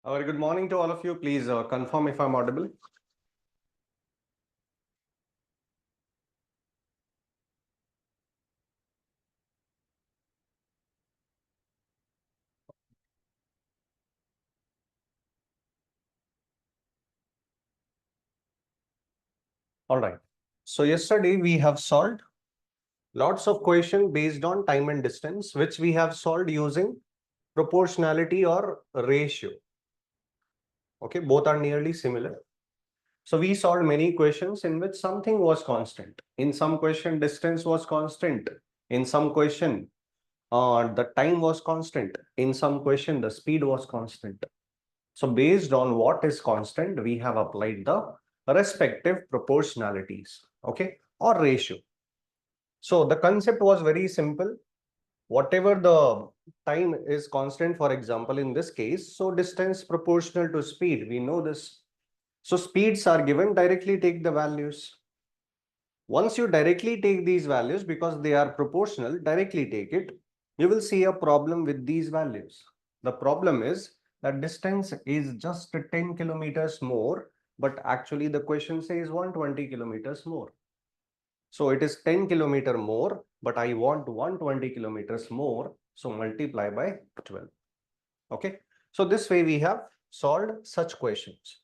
Very good morning to all of you. Please confirm if I'm audible. All right. So yesterday we have solved lots of questions based on time and distance, which we have solved using proportionality or ratio. Okay, both are nearly similar. So we solved many questions in which something was constant. In some question, distance was constant. In some question, the time was constant. In some question, the speed was constant. So based on what is constant, we have applied the respective proportionalities, okay, or ratio. So the concept was very simple. Whatever the time is constant, for example, in this case, so distance proportional to speed, we know this. So speeds are given, directly take the values. Once you directly take these values, because they are proportional, directly take it, you will see a problem with these values. The problem is that distance is just 10 kilometers more, but actually the question says 120 kilometers more. So it is 10 kilometer more, but I want 120 kilometers more. So multiply by 12. Okay. So this way we have solved such questions.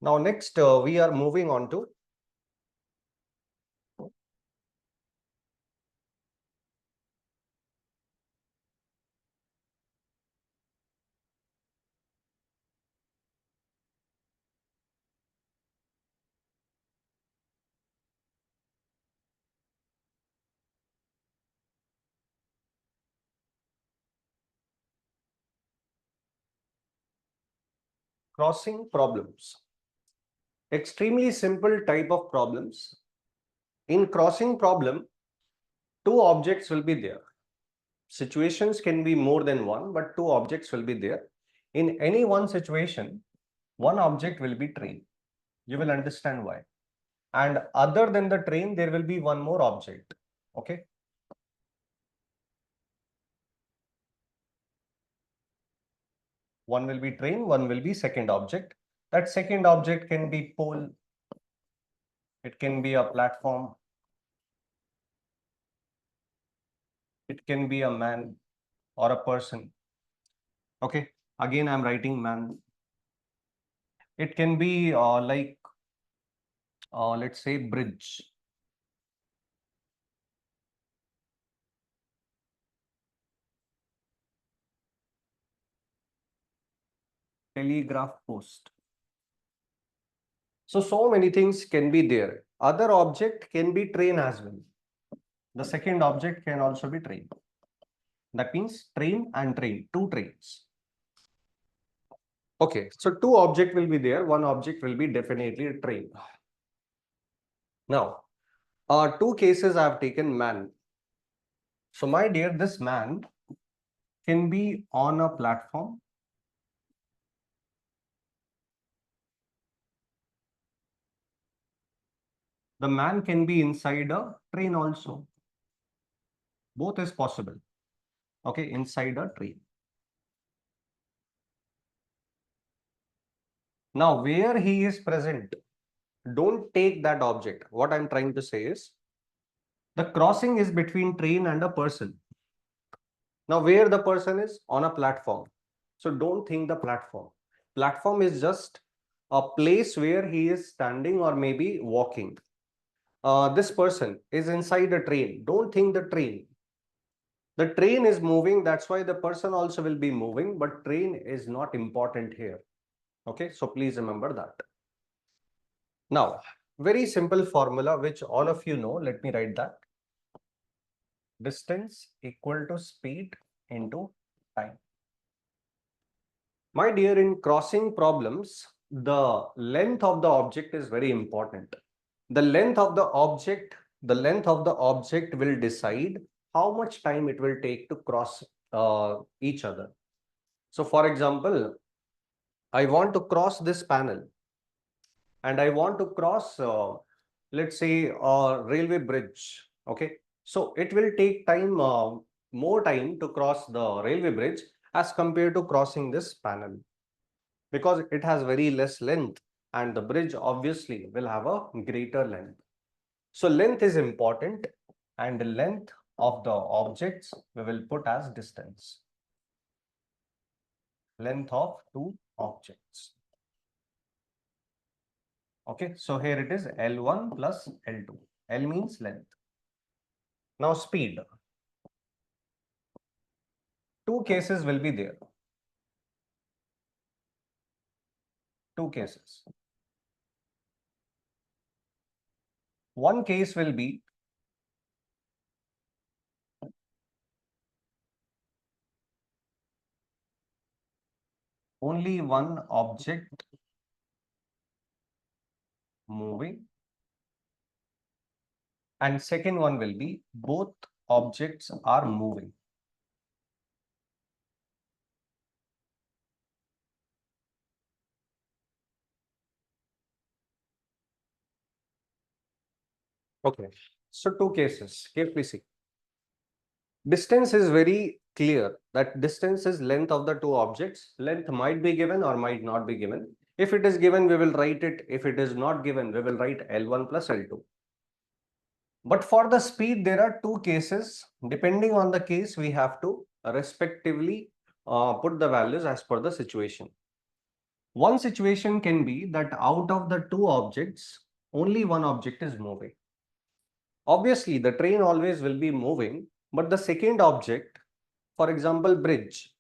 Now next we are moving on to crossing problems. Extremely simple type of problems. In crossing problem, two objects will be there. Situations can be more than one, but two objects will be there. In any one situation, one object will be train. You will understand why. And other than the train, there will be one more object. Okay. One will be train, one will be second object. That second object can be pole. It can be a platform. It can be a man or a person. Okay. Again, I'm writing man. It can be let's say bridge. Telegraph post. So many things can be there. Other object can be train as well. The second object can also be train. That means train and train, two trains. Okay, so two object will be there. One object will be definitely a train. Now, two cases I have taken man. So my dear, this man can be on a platform. The man can be inside a train also. Both is possible. Okay, inside a train. Now, where he is present, don't take that object. What I'm trying to say is, the crossing is between train and a person. Now, where the person is on a platform. So don't think the platform. Platform is just a place where he is standing or maybe walking. This person is inside a train. Don't think the train. The train is moving. That's why the person also will be moving, but train is not important here. Okay, so please remember that. Now, very simple formula, which all of you know. Let me write that. Distance equal to speed into time. My dear, in crossing problems, the length of the object is very important. The length of the object will decide how much time it will take to cross each other. So for example, I want to cross this panel and I want to cross, let's say, a railway bridge. Okay. So it will take time, more time to cross the railway bridge as compared to crossing this panel. because it has very less length and the bridge obviously will have a greater length. So length is important and the length of the objects we will put as distance. Length of two objects. Okay, so here it is L1 plus L2. L means length. Now speed. Two cases will be there. Two cases. One case will be only one object moving, and second one will be both objects are moving. Okay, so two cases. Carefully see. Distance is very clear that distance is length of the two objects. Length might be given or might not be given. If it is given, we will write it. If it is not given, we will write L1 plus L2. But for the speed, there are two cases. Depending on the case, we have to respectively put the values as per the situation. One situation can be that out of the two objects, only one object is moving. Obviously, the train always will be moving, but the second object, for example, bridge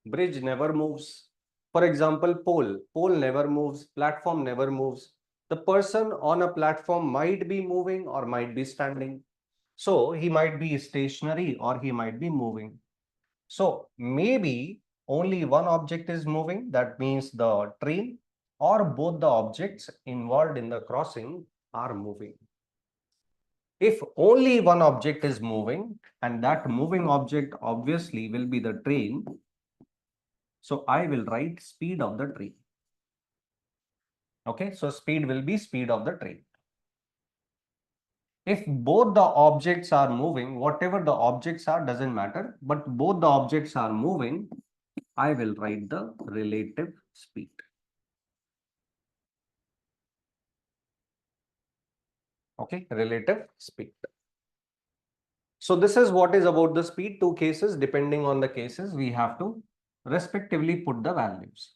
never moves. For example, pole never moves, platform never moves. The person on a platform might be moving or might be standing. So he might be stationary or he might be moving. So maybe only one object is moving, that means the train, or both the objects involved in the crossing are moving. If only one object is moving, and that moving object obviously will be the train, so I will write speed of the train. Okay, so speed will be speed of the train. If both the objects are moving, whatever the objects are doesn't matter, but both the objects are moving, I will write the relative speed. Okay, relative speed. So this is what is about the speed. Two cases, depending on the cases, we have to respectively put the values.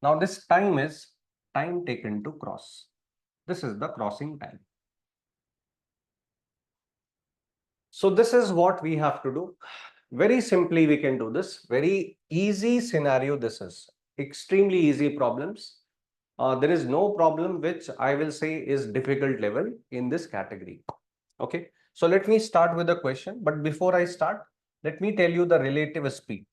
Now this time is time taken to cross. This is the crossing time. So this is what we have to do. Very simply we can do this. Very easy scenario this is. Extremely easy problems. There is no problem which I will say is difficult level in this category. Okay. So let me start with the question. But before I start, let me tell you the relative speed.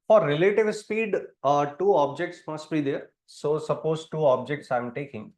For relative speed, two objects must be there. So suppose two objects I am taking.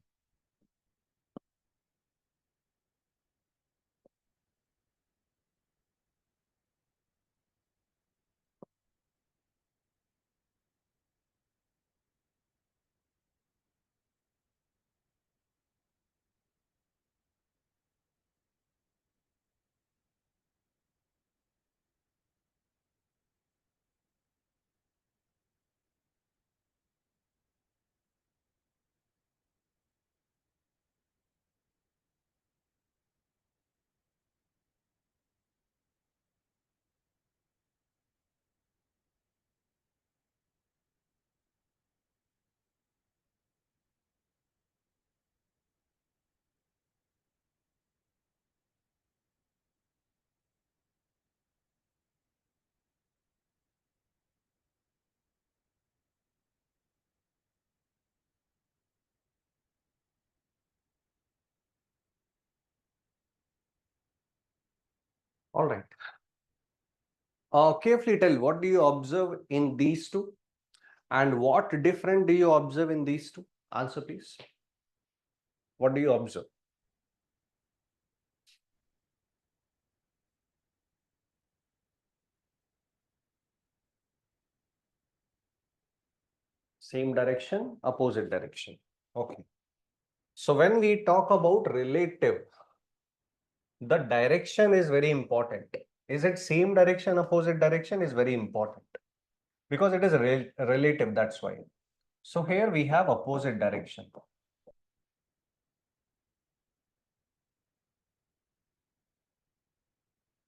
All right. Carefully tell what do you observe in these two and what different do you observe in these two? Answer please. What do you observe? Same direction, opposite direction. Okay. So when we talk about relative, the direction is very important. Is it same direction, opposite direction is very important because it is relative, that's why. So here we have opposite direction.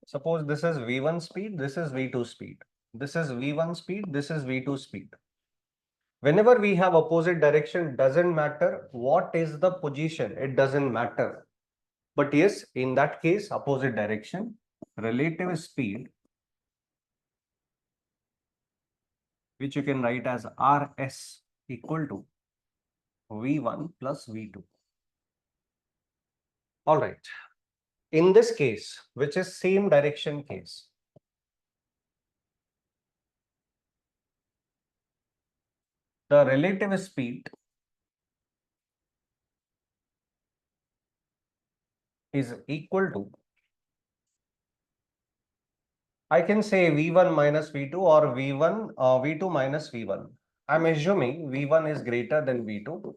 Suppose this is V1 speed, this is V2 speed. This is V1 speed, this is V2 speed. Whenever we have opposite direction, doesn't matter what is the position, it doesn't matter. But yes, in that case, opposite direction, relative speed, which you can write as RS equal to V1 plus V2. All right. In this case, which is same direction case, the relative speed is equal to, I can say V1 minus V2 or V2 minus V1. I'm assuming V1 is greater than V2.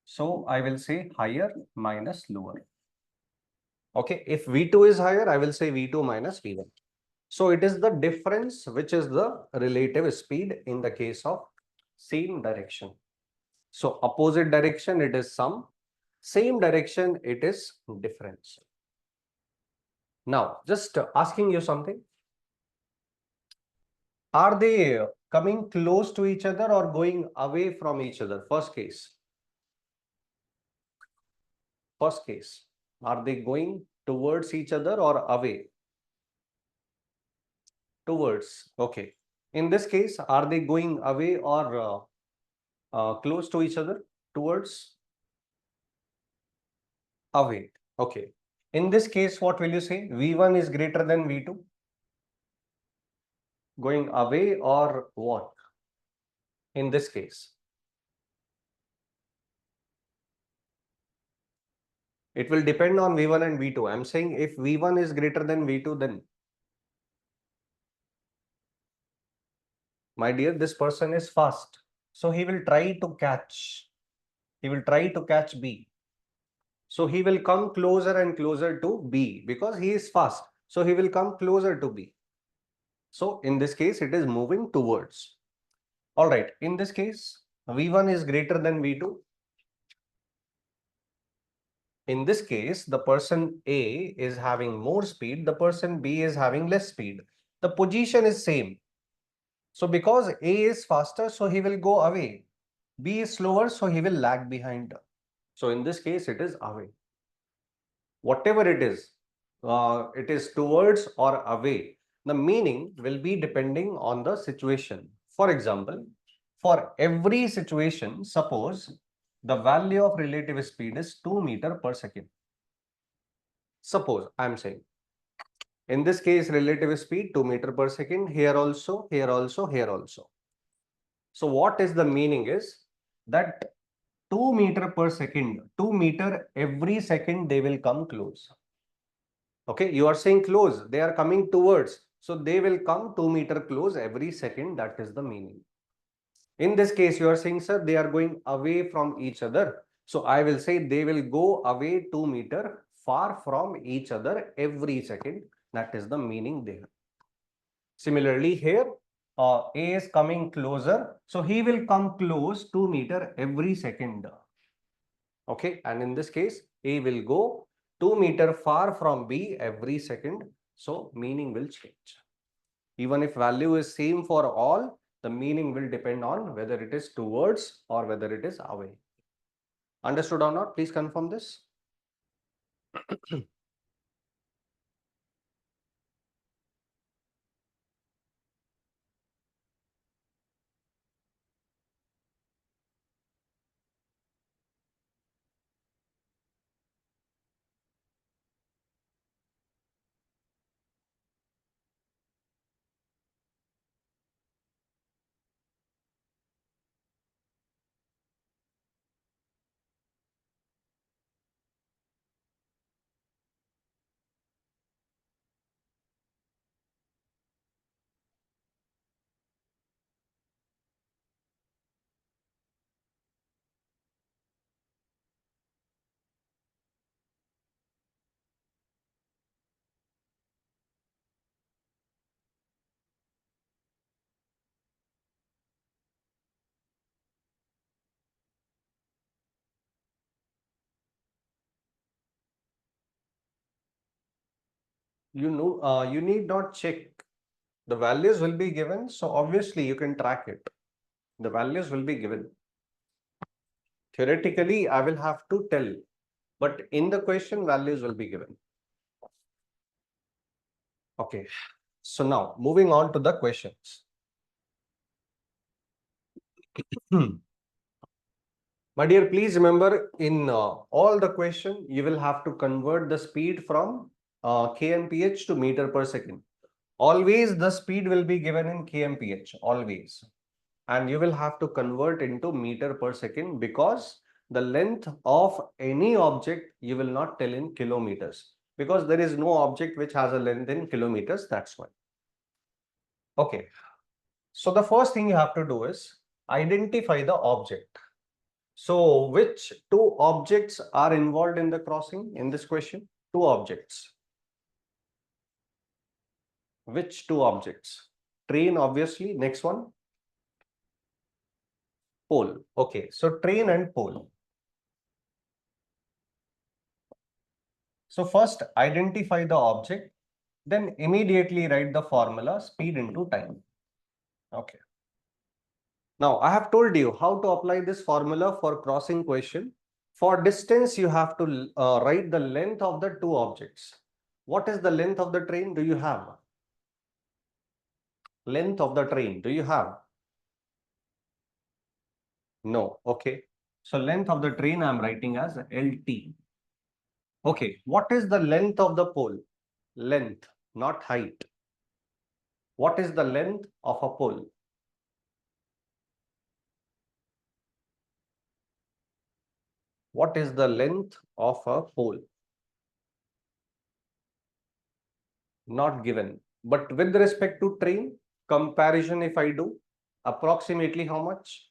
So I will say higher minus lower. Okay, if V2 is higher, I will say V2 minus V1. So it is the difference which is the relative speed in the case of same direction. So opposite direction, it is sum. Same direction, it is difference. Now, just asking you something. Are they coming close to each other or going away from each other? First case. First case. Are they going towards each other or away? Towards. Okay. In this case, are they going away or close to each other? Towards. Away. Okay. In this case, what will you say? V1 is greater than V2? Going away or what? In this case, it will depend on V1 and V2. I'm saying if V1 is greater than V2, then my dear, this person is fast. So he will try to catch. He will try to catch B. So he will come closer and closer to B because he is fast. So he will come closer to B. So in this case, it is moving towards. All right. In this case, V1 is greater than V2. In this case, the person A is having more speed. The person B is having less speed. The position is same. So because A is faster, so he will go away. B is slower, so he will lag behind. So in this case, it is away. Whatever it is towards or away. The meaning will be depending on the situation. For example, for every situation, suppose the value of relative speed is 2 meter per second. Suppose I'm saying, in this case, relative speed 2 meter per second, here also, here also, here also. So what is the meaning is that 2 meter per second, 2 meter every second they will come close. Okay, you are saying close, they are coming towards. So they will come 2 meter close every second. That is the meaning. In this case, you are saying, sir, they are going away from each other. So I will say they will go away 2 meter far from each other every second. That is the meaning there. Similarly, here A is coming closer. So he will come close 2 meter every second. Okay, and in this case, A will go 2 meter far from B every second. So meaning will change. Even if value is same for all, the meaning will depend on whether it is towards or whether it is away. Understood or not? Please confirm this. you need not check. The values will be given, so obviously you can track it. The values will be given. Theoretically, I will have to tell, but in the question, values will be given. Okay, so now moving on to the questions. My dear, please remember in all the question, you will have to convert the speed from kmph to meter per second. Always the speed will be given in kmph, always. And you will have to convert into meter per second because the length of any object you will not tell in kilometers because there is no object which has a length in kilometers. That's why. Okay. So the first thing you have to do is identify the object. So which two objects are involved in the crossing in this question? Two objects. Which two objects? Train, obviously. Next one. Pole. Okay. So train and pole. So first identify the object, then immediately write the formula speed into time. Okay. Now I have told you how to apply this formula for crossing question. For distance, you have to write the length of the two objects. What is the length of the train? Do you have? Length of the train, do you have? No. Okay. So length of the train I am writing as LT. Okay. What is the length of the pole? Length, not height. What is the length of a pole? What is the length of a pole? Not given. But with respect to train, comparison if I do, approximately how much?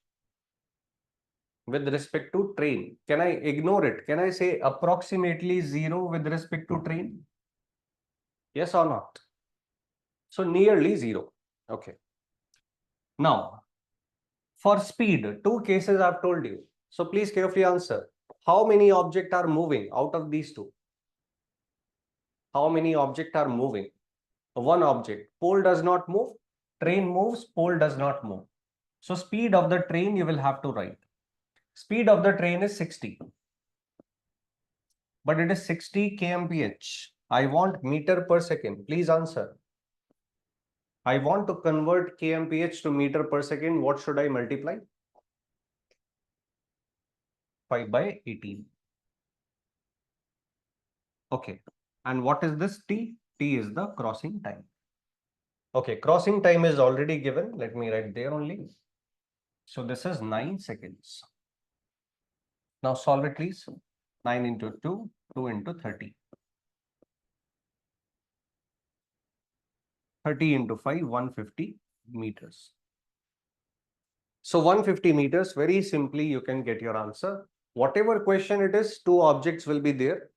With respect to train, can I ignore it? Can I say approximately 0 with respect to train? Yes or not? So nearly 0. Okay. Now, for speed, two cases I've told you. So please carefully answer. How many objects are moving out of these two? How many objects are moving? One object. Pole does not move. Train moves. Pole does not move. So speed of the train you will have to write. Speed of the train is 60. But it is 60 kmph. I want meter per second. Please answer. I want to convert kmph to meter per second. What should I multiply? 5 by 18. Okay. And what is this T? T is the crossing time. Okay, crossing time is already given. Let me write there only. So this is 9 seconds. Now solve it, please. 9 into 2, 2 into 30. 30 into 5, 150 meters. So 150 meters, very simply you can get your answer. Whatever question it is, two objects will be there.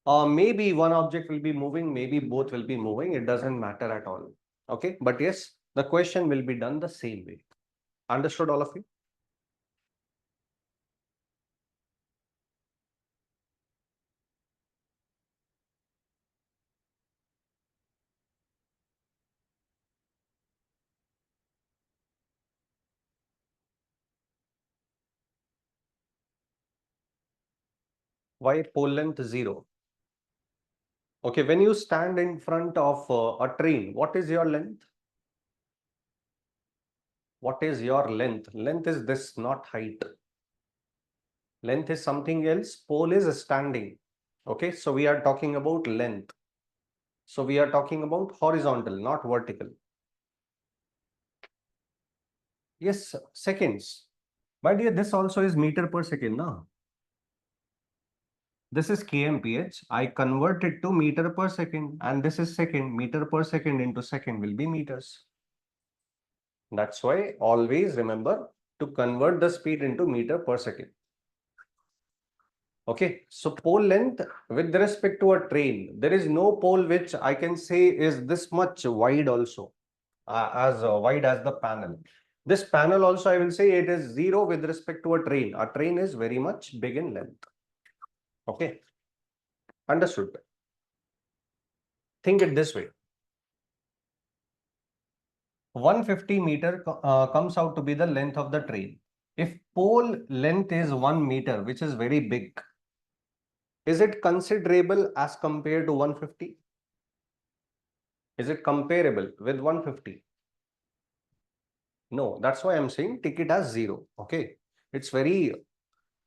Maybe one object will be moving, maybe both will be moving. It doesn't matter at all. Okay, but yes, the question will be done the same way. Understood, all of you? Why pole length 0? Okay, when you stand in front of a train, what is your length? What is your length? Length is this, not height. Length is something else. Pole is standing. Okay, so we are talking about length. So we are talking about horizontal, not vertical. Yes, seconds. My dear, this also is meter per second, no? This is kmph. I convert it to meter per second, and this is second. Meter per second into second will be meters. That's why always remember to convert the speed into meter per second. Okay, so pole length with respect to a train, there is no pole which I can say is this much wide also, as wide as the panel. This panel also I will say it is 0 with respect to a train. A train is very much big in length. Okay, understood. Think it this way. 150 meter comes out to be the length of the train. If pole length is 1 meter, which is very big, is it considerable as compared to 150? Is it comparable with 150? No, that's why I'm saying take it as 0. Okay, it's very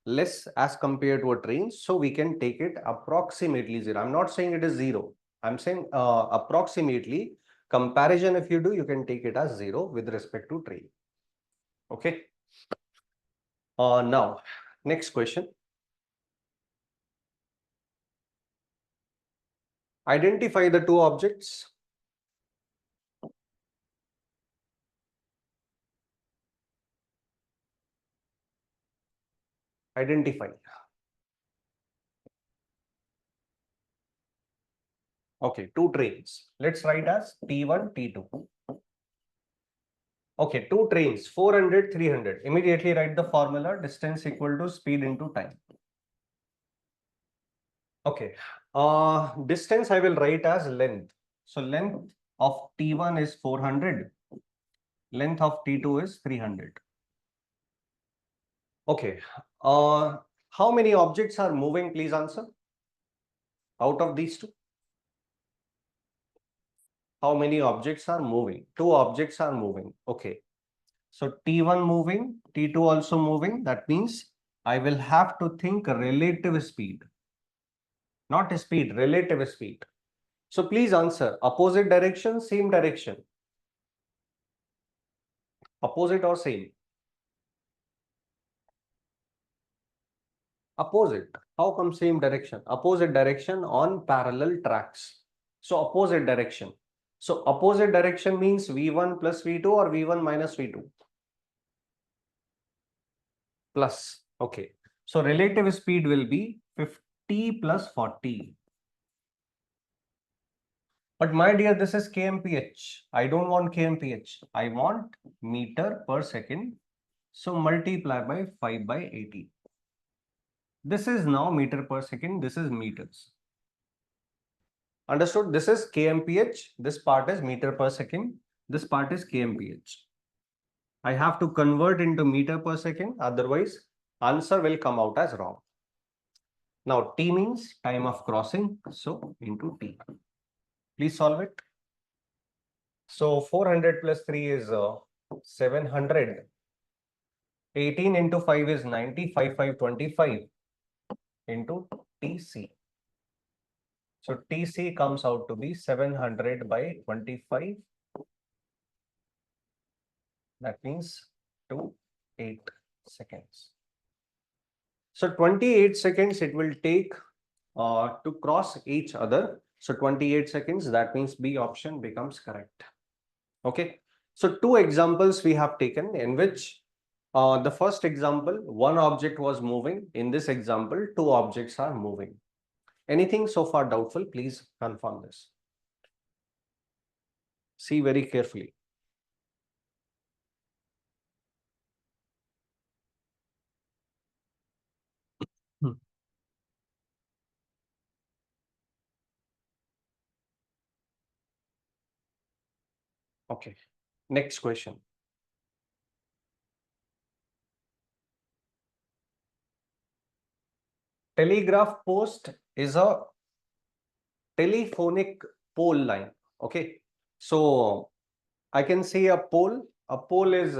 less as compared to a train, so we can take it approximately 0. I'm not saying it is 0. I'm saying approximately comparison. If you do, you can take it as 0 with respect to train. Okay. Now, next question. Identify the two objects. Identify. Okay, two trains. Let's write as T1, T2. Okay, two trains, 400, 300. Immediately write the formula, distance equal to speed into time. Okay, distance I will write as length. So length of T1 is 400, length of T2 is 300. Okay, how many objects are moving? Please answer. Out of these two, how many objects are moving? Two objects are moving. Okay, so T1 moving, T2 also moving. That means I will have to think relative speed, not speed, relative speed. So please answer opposite direction, same direction. Opposite or same? Opposite. How come same direction? Opposite direction on parallel tracks. So opposite direction. So opposite direction means V1 plus V2 or V1 minus V2? Plus. Okay. So relative speed will be 50 plus 40. But my dear, this is kmph. I don't want kmph. I want meter per second. So multiply by 5 by 80. This is now meter per second. This is meters. Understood? This is kmph. This part is meter per second. This part is kmph. I have to convert into meter per second. Otherwise, answer will come out as wrong. Now, T means time of crossing. So, into T. Please solve it. So, 400 plus 3 is 700. 18 into 5 is 90. 5, 25 into TC. So, TC comes out to be 700 by 25. That means 28 seconds. So 28 seconds it will take to cross each other. So 28 seconds, that means B option becomes correct. Okay. So two examples we have taken in which the first example, one object was moving. In this example, two objects are moving. Anything so far doubtful, please confirm this. See very carefully. Okay. Next question. Telegraph post is a telephonic pole line. Okay. So I can say a pole. A pole is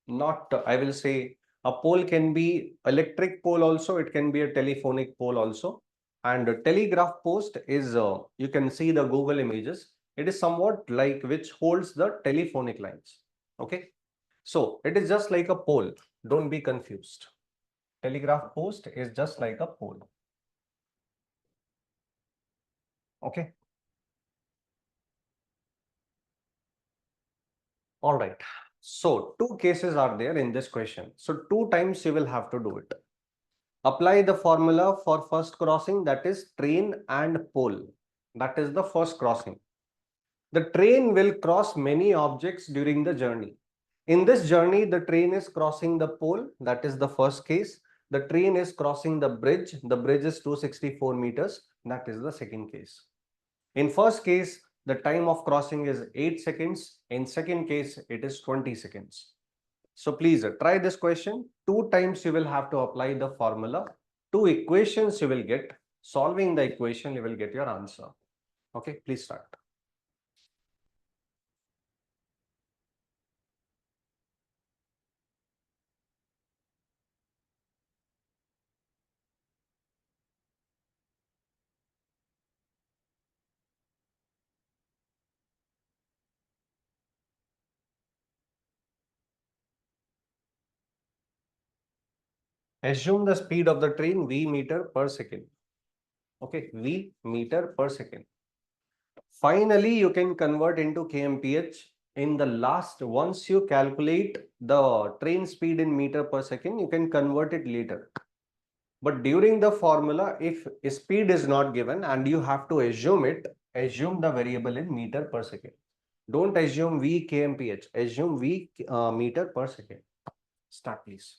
not, I will say, a pole can be electric pole also. It can be a telephonic pole also. And a telegraph post is, you can see the Google images. It is somewhat like which holds the telephonic lines. Okay. So it is just like a pole. Don't be confused. Telegraph post is just like a pole. Okay. All right. So two cases are there in this question. So two times you will have to do it. Apply the formula for first crossing, that is train and pole. That is the first crossing. The train will cross many objects during the journey. In this journey, the train is crossing the pole. That is the first case. The train is crossing the bridge. The bridge is 264 meters. That is the second case. In first case, the time of crossing is 8 seconds. In second case, it is 20 seconds. So please try this question. Two times you will have to apply the formula. Two equations you will get. Solving the equation, you will get your answer. Okay, please start. Assume the speed of the train V meter per second. Okay, V meter per second. Finally, you can convert into kmph. In the last, once you calculate the train speed in meter per second, you can convert it later. But during the formula, if speed is not given and you have to assume it, assume the variable in meter per second. Don't assume V kmph, assume V meter per second. Start, please.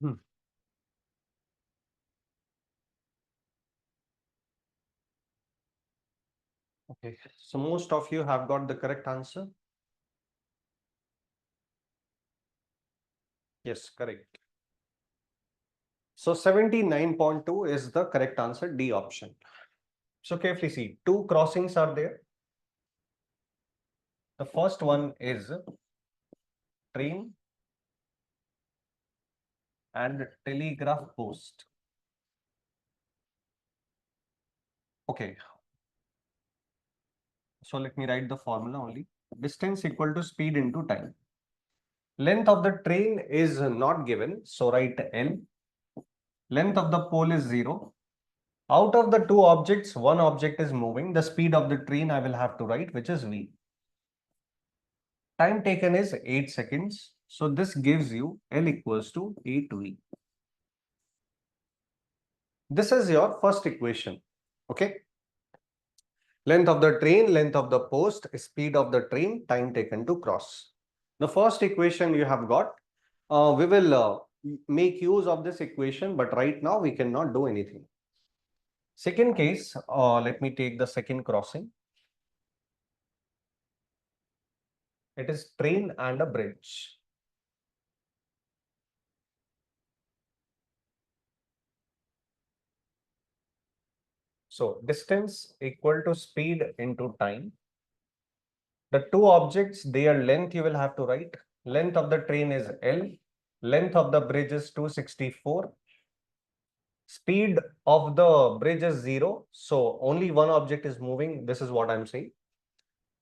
Hmm. Okay, so most of you have got the correct answer. Yes, correct. So 79.2 is the correct answer, D option. So carefully see, two crossings are there. The first one is train and telegraph post. Okay, so let me write the formula only. Distance equal to speed into time. Length of the train is not given, so write L. Length of the pole is 0. Out of the two objects, one object is moving. The speed of the train I will have to write, which is V. Time taken is 8 seconds. So this gives you L equals to 8V. This is your first equation. Okay. Length of the train, length of the post, speed of the train, time taken to cross. The first equation you have got. We will make use of this equation, but right now we cannot do anything. Second case, let me take the second crossing. It is train and a bridge. So distance equal to speed into time. The two objects, their length you will have to write. Length of the train is L. Length of the bridge is 264. Speed of the bridge is 0. So only one object is moving. This is what I'm saying.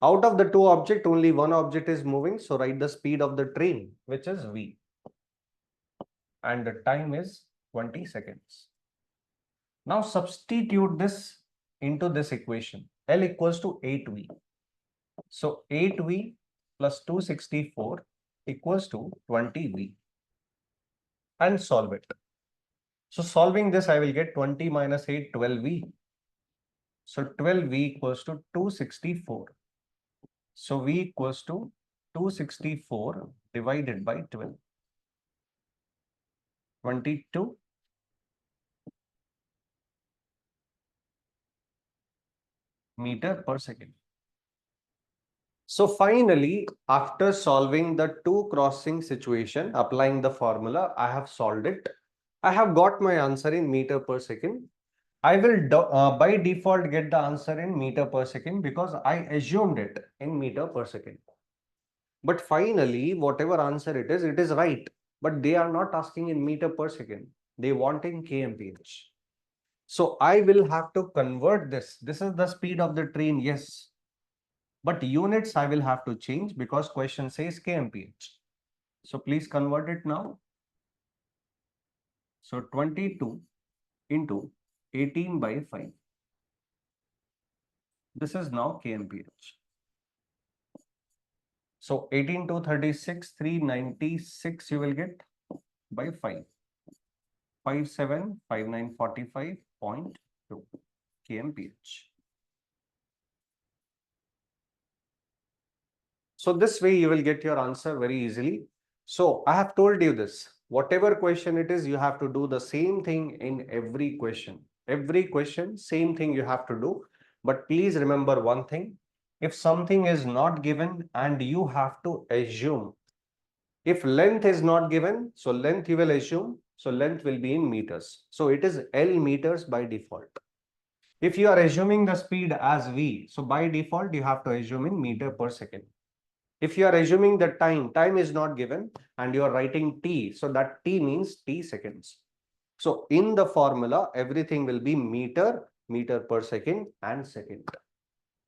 Out of the two objects, only one object is moving. So write the speed of the train, which is V. And the time is 20 seconds. Now substitute this into this equation. L equals to 8V. So 8V plus 264 equals to 20V. And solve it. So solving this, I will get 20 minus 8, 12V. So 12V equals to 264. So V equals to 264 divided by 12. 22 meter per second. So finally, after solving the two crossing situation, applying the formula, I have solved it. I have got my answer in meter per second. I will by default get the answer in meter per second because I assumed it in meter per second. But finally, whatever answer it is right. But they are not asking in meter per second. They want in kmph. So I will have to convert this. This is the speed of the train, yes. But units I will have to change because question says kmph. So please convert it now. So 22 into 18 by 5. This is now kmph. So 18 to 36, 396 you will get by 5. 575945.2 kmph. So this way you will get your answer very easily. So I have told you this, whatever question it is, you have to do the same thing in every question. Every question, same thing you have to do. But please remember one thing, if something is not given and you have to assume, if length is not given, so length you will assume, so length will be in meters. So it is L meters by default. If you are assuming the speed as V, so by default you have to assume in meter per second. If you are assuming the time is not given and you are writing T, so that T means T seconds. So in the formula, everything will be meter, meter per second and second.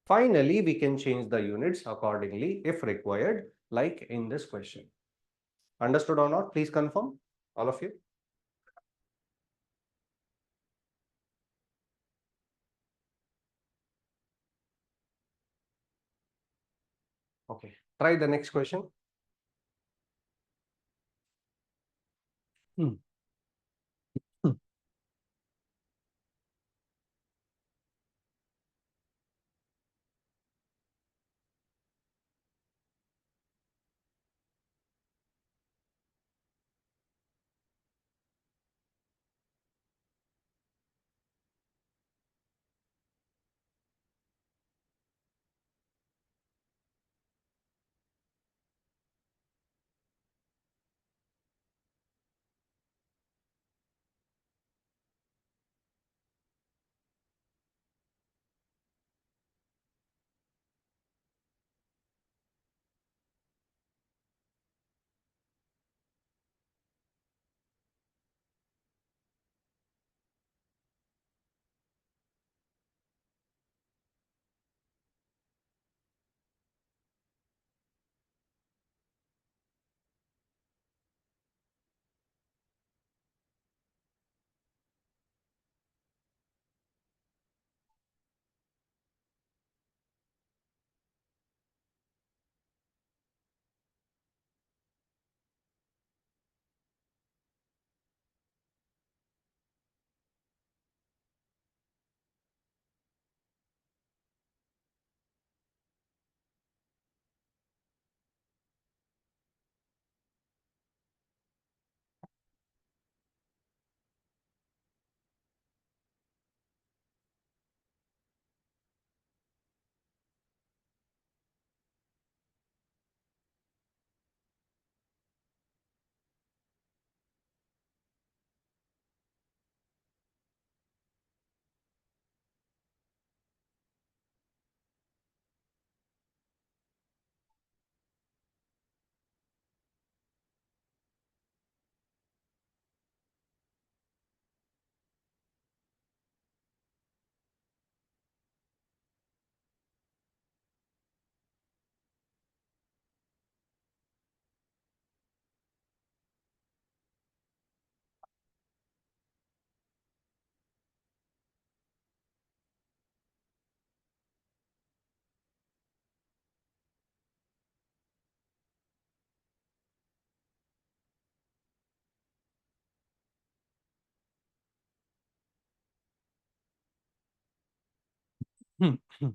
Finally, we can change the units accordingly if required, like in this question. Understood or not? Please confirm, all of you. Okay, try the next question. Hmm. Hmm. Hmm. Hmm.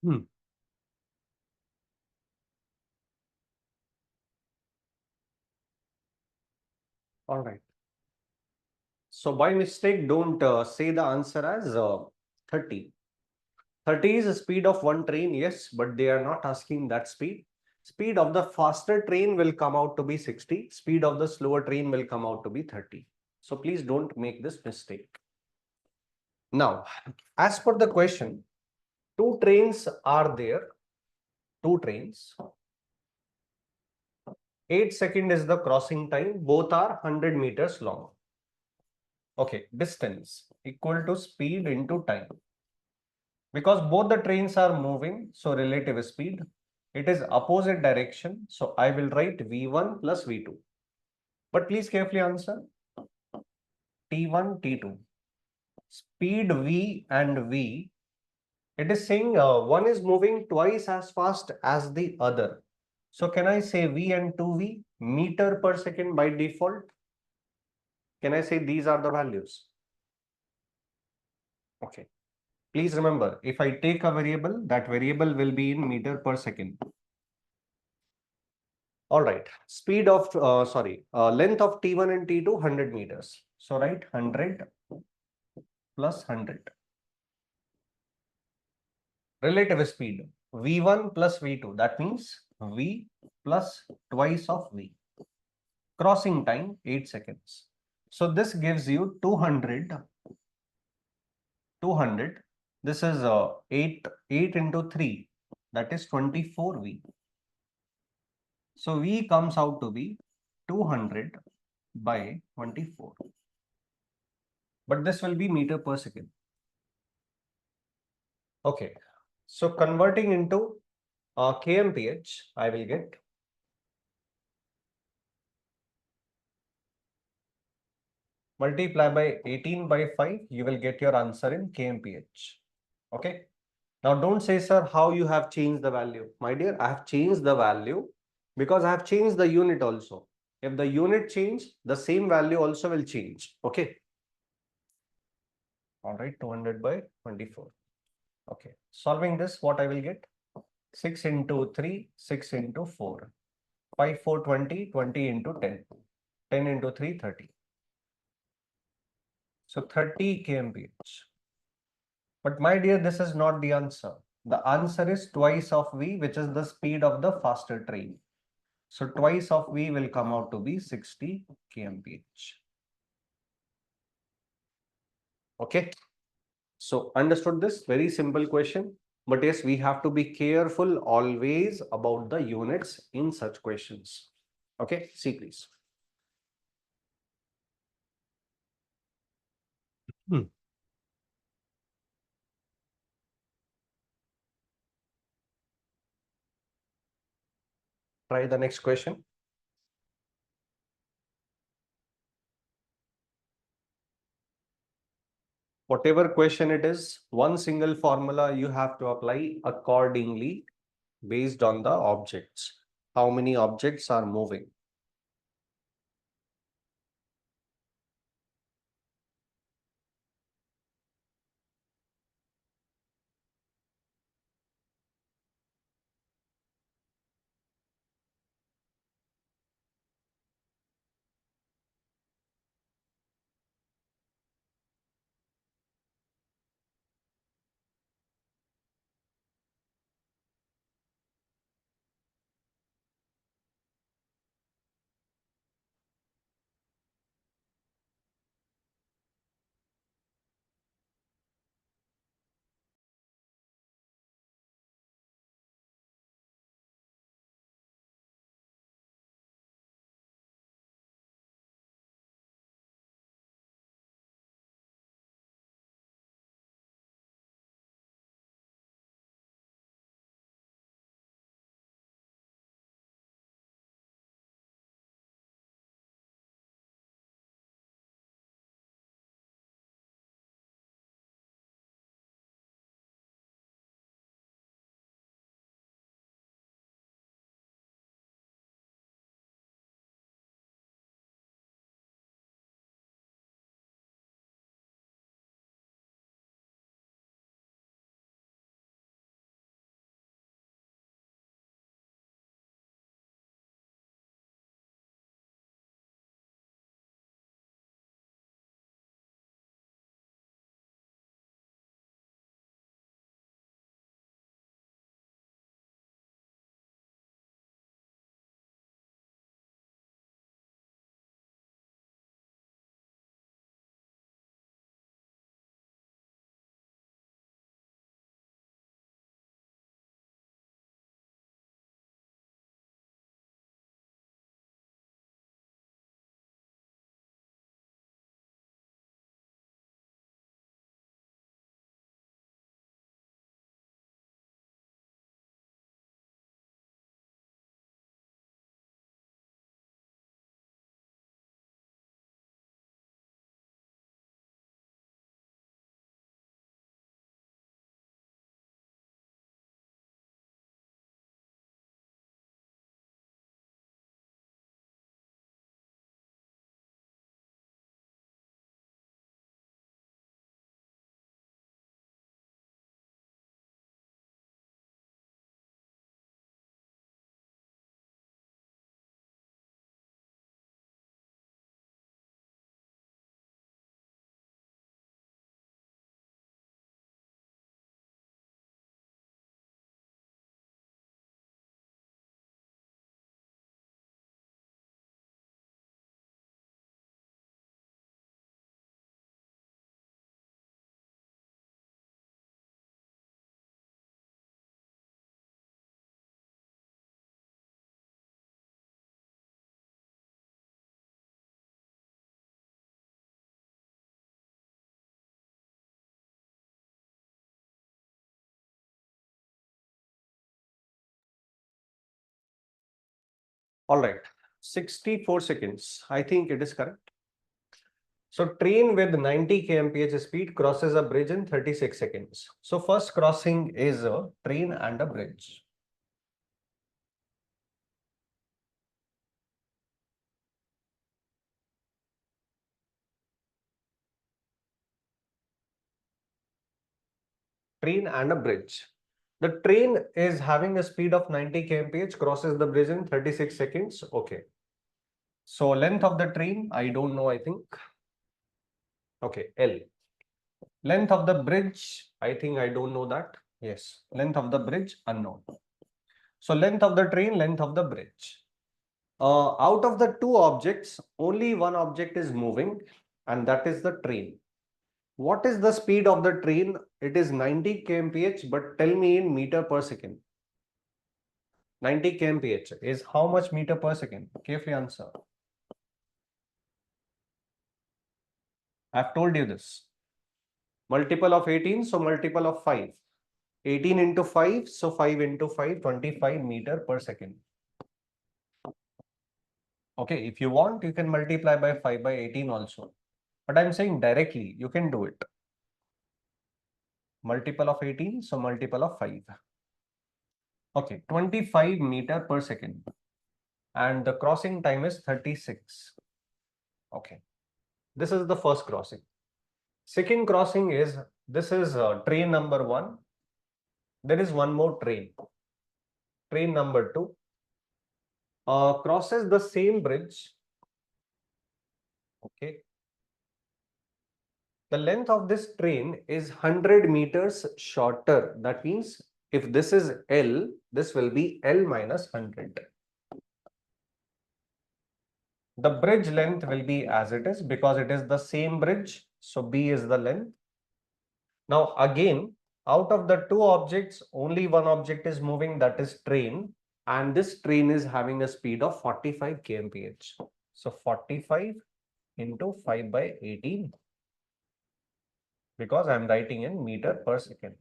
Hmm. All right. So by mistake, don't say the answer as 30. 30 is the speed of one train, yes, but they are not asking that speed. Speed of the faster train will come out to be 60. Speed of the slower train will come out to be 30. So please don't make this mistake. Now, as per the question, two trains are there. Two trains. 8 seconds is the crossing time. Both are 100 meters long. Okay, distance equal to speed into time. Because both the trains are moving, so relative speed, it is opposite direction. So I will write V1 plus V2. But please carefully answer. T1, T2. Speed V and V. It is saying one is moving twice as fast as the other. So can I say V and 2V meter per second by default? Can I say these are the values? Okay. Please remember, if I take a variable, that variable will be in meter per second. All right. Speed of, length of T1 and T2, 100 meters. So write 100 plus 100. Relative speed, V1 plus V2. That means V plus twice of V. Crossing time, 8 seconds. So this gives you 200. 200. This is 8 into 3. That is 24V. So V comes out to be 200 by 24. But this will be meter per second. Okay. So converting into kmph, I will get multiply by 18 by 5, you will get your answer in kmph. Okay. Now don't say, sir, how you have changed the value. My dear, I have changed the value because I have changed the unit also. If the unit change, the same value also will change. Okay. All right, 200 by 24. Okay. Solving this, what I will get? 6 into 3, 6 into 4. 5, 4, 20, 20 into 10. 10 into 3, 30. So 30 kmph. But my dear, this is not the answer. The answer is twice of V, which is the speed of the faster train. So twice of V will come out to be 60 kmph. Okay. So understood this? Very simple question. But yes, we have to be careful always about the units in such questions. Okay. See, please. Hmm. Try the next question. Whatever question it is, one single formula you have to apply accordingly based on the objects. How many objects are moving? All right, 64 seconds. I think it is correct. So train with 90 kmph speed crosses a bridge in 36 seconds. So first crossing is a train and a bridge. Train and a bridge. The train is having a speed of 90 kmph, crosses the bridge in 36 seconds. Okay. So length of the train, I don't know, I think. Okay, L. Length of the bridge, I think I don't know that. Yes, length of the bridge, unknown. So length of the train, length of the bridge. Out of the two objects, only one object is moving, and that is the train. What is the speed of the train? It is 90 kmph, but tell me in meter per second. 90 kmph is how much meter per second? Carefully answer. I've told you this. Multiple of 18, so multiple of 5. 18 into 5, so 5 into 5, 25 meter per second. Okay, if you want, you can multiply by 5 by 18 also. But I'm saying directly, you can do it. Multiple of 18, so multiple of 5. Okay, 25 meter per second. And the crossing time is 36. Okay, this is the first crossing. Second crossing is, this is train number 1. There is one more train. Train number 2 crosses the same bridge. Okay. The length of this train is 100 meters shorter. That means if this is L, this will be L minus 100. The bridge length will be as it is because it is the same bridge. So B is the length. Now again, out of the two objects, only one object is moving, that is train. And this train is having a speed of 45 kmph. So 45 into 5 by 18, because I am writing in meter per second,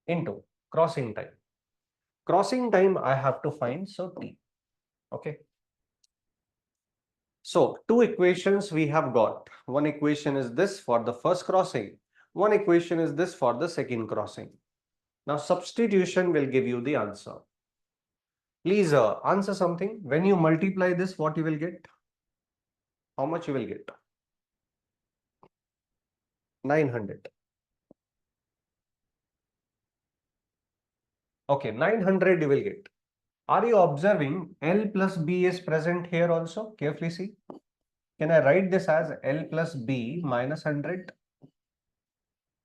into crossing time. Crossing time I have to find, so T. Okay. So two equations we have got. One equation is this for the first crossing. One equation is this for the second crossing. Now substitution will give you the answer. Please answer something. When you multiply this, what you will get? How much you will get? 900. Okay, 900 you will get. Are you observing L plus B is present here also? Carefully see. Can I write this as L plus B minus 100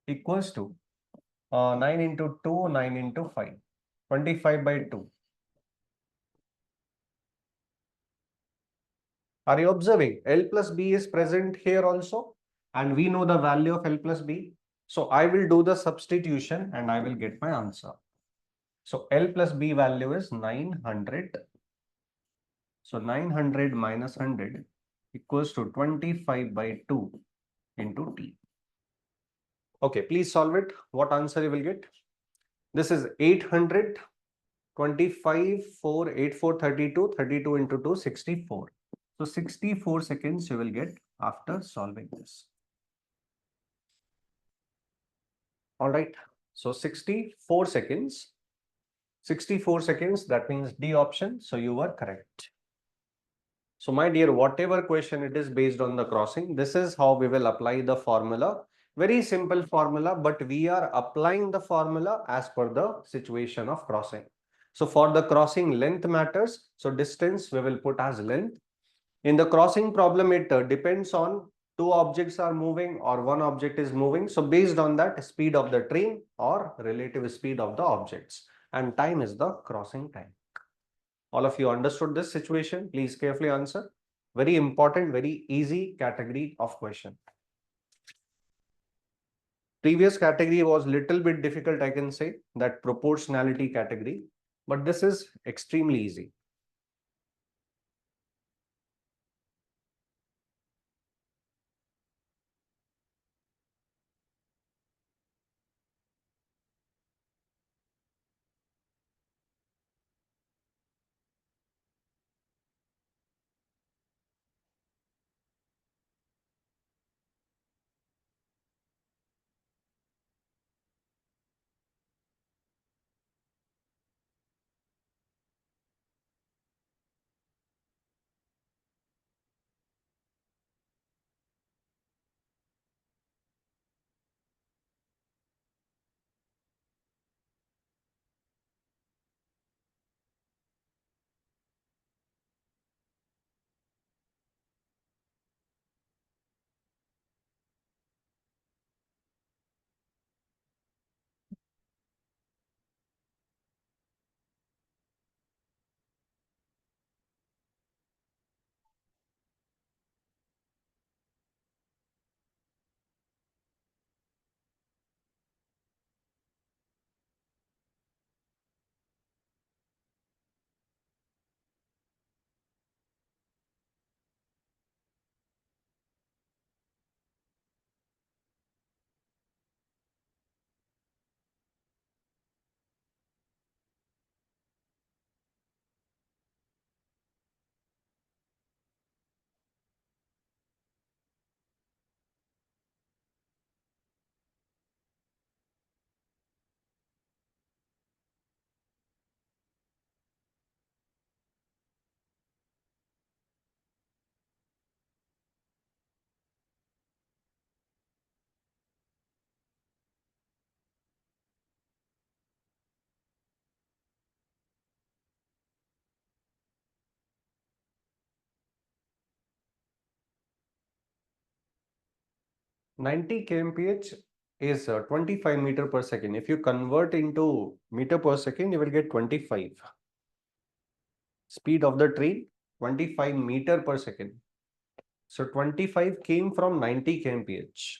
equals to 9 into 2, 9 into 5, 25 by 2. Are you observing? L plus B is present here also, and we know the value of L plus B. So I will do the substitution and I will get my answer. So L plus B value is 900. So 900 minus 100 equals to 25 by 2 into T. Okay, please solve it. What answer you will get? This is 800, 25, 4, 8, 4, 32, 32 into 2, 64. So 64 seconds you will get after solving this. All right. So 64 seconds. 64 seconds, that means D option. So you were correct. So my dear, whatever question it is based on the crossing, this is how we will apply the formula. Very simple formula, but we are applying the formula as per the situation of crossing. So for the crossing, length matters. So distance we will put as length. In the crossing problem, it depends on two objects are moving or one object is moving. So based on that, speed of the train or relative speed of the objects, and time is the crossing time. All of you understood this situation? Please carefully answer. Very important, very easy category of question. Previous category was little bit difficult, I can say, that proportionality category, but this is extremely easy. 90 kmph is 25 meter per second. If you convert into meter per second, you will get 25. Speed of the train, 25 meter per second. So 25 came from 90 kmph.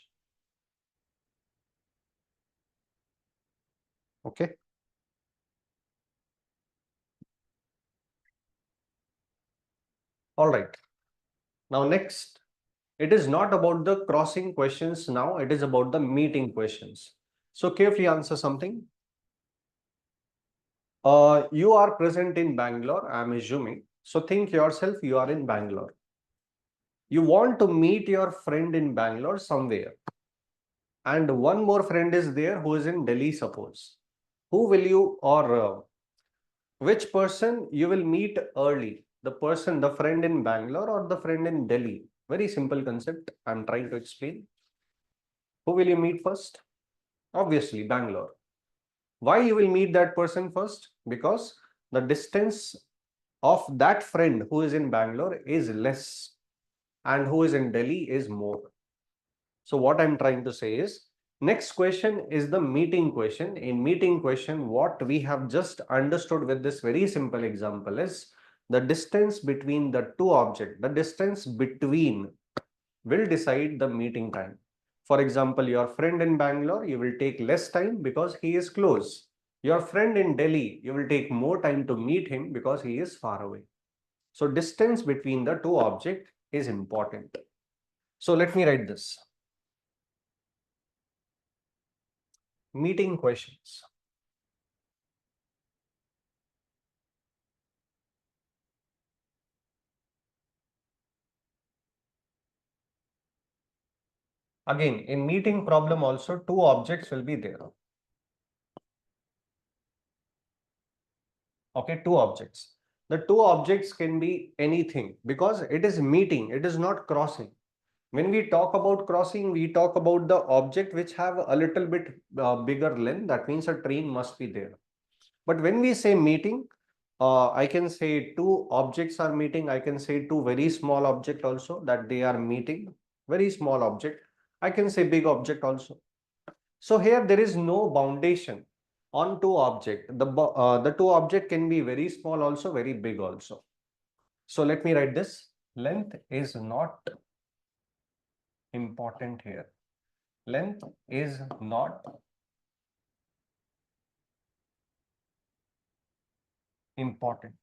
Okay. All right. Now next, it is not about the crossing questions now, it is about the meeting questions. So carefully answer something. You are present in Bangalore, I am assuming. So think yourself, you are in Bangalore. You want to meet your friend in Bangalore somewhere. And one more friend is there who is in Delhi, suppose. Who will you which person you will meet early? The person, the friend in Bangalore or the friend in Delhi? Very simple concept I am trying to explain. Who will you meet first? Obviously, Bangalore. Why you will meet that person first? Because the distance of that friend who is in Bangalore is less and who is in Delhi is more. So what I'm trying to say is, next question is the meeting question. In meeting question, what we have just understood with this very simple example is the distance between the two objects, the distance between will decide the meeting time. For example, your friend in Bangalore, you will take less time because he is close. Your friend in Delhi, you will take more time to meet him because he is far away. So distance between the two objects is important. So let me write this. Meeting questions. Again, in meeting problem also, two objects will be there. Okay, two objects. The two objects can be anything because it is meeting, it is not crossing. When we talk about crossing, we talk about the object which have a little bit bigger length. That means a train must be there. But when we say meeting, I can say two objects are meeting. I can say two very small object also that they are meeting. Very small object. I can say big object also. So here there is no boundation on two object. The two object can be very small also, very big also. So let me write this. Length is not important here. Length is not important.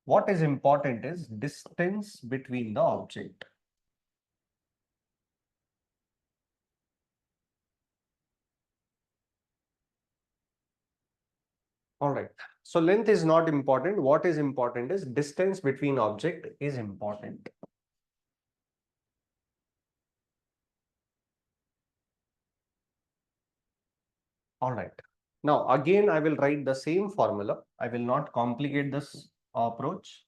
What is important is distance between the object. All right. So length is not important. What is important is distance between object is important. All right. Now again, I will write the same formula. I will not complicate this approach.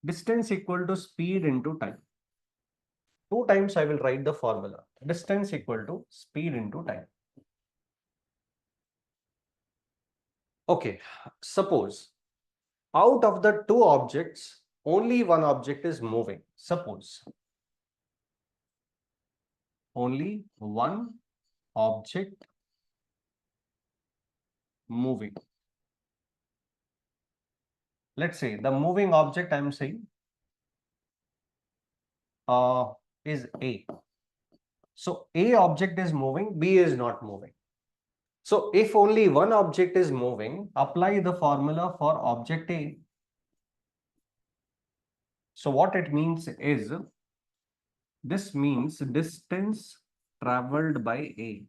Distance equal to speed into time. Two times I will write the formula. Distance equal to speed into time. Okay. Suppose out of the two objects, only one object is moving. Suppose only one object moving. Let's say the moving object I am saying is A. So A object is moving, B is not moving. So if only one object is moving, apply the formula for object A. So what it means is, this means distance traveled by A.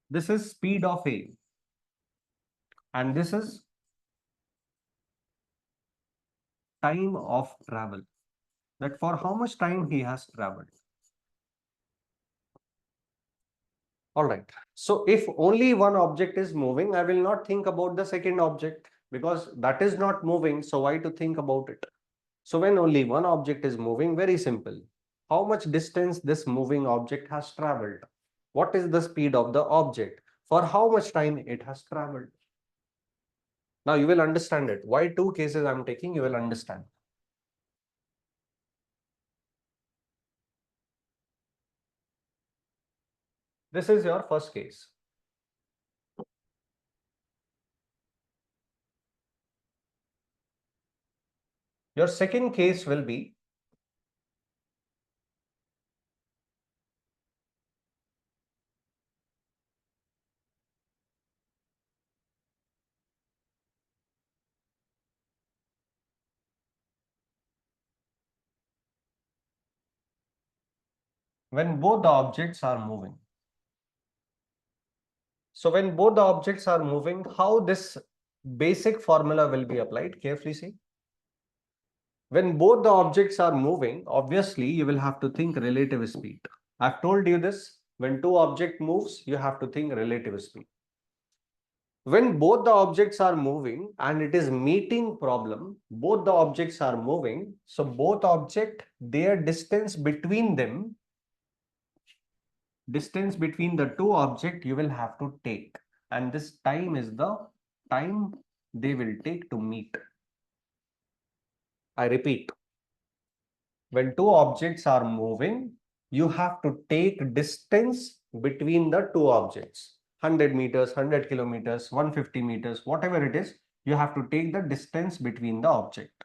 This is speed of A. And this is time of travel. That for how much time he has traveled. All right. So if only one object is moving, I will not think about the second object because that is not moving. So why to think about it? So when only one object is moving, very simple. How much distance this moving object has traveled? What is the speed of the object? For how much time it has traveled? Now you will understand it. Why two cases I'm taking, you will understand. This is your first case. Your second case will be when both the objects are moving. So when both the objects are moving, how this basic formula will be applied? Carefully see. When both the objects are moving, obviously you will have to think relative speed. I've told you this. When two object moves, you have to think relative speed. When both the objects are moving and it is meeting problem, both the objects are moving. So both object, their distance between the two object you will have to take. And this time is the time they will take to meet. I repeat, when two objects are moving, you have to take distance between the two objects. 100 meters, 100 kilometers, 150 meters, whatever it is, you have to take the distance between the object.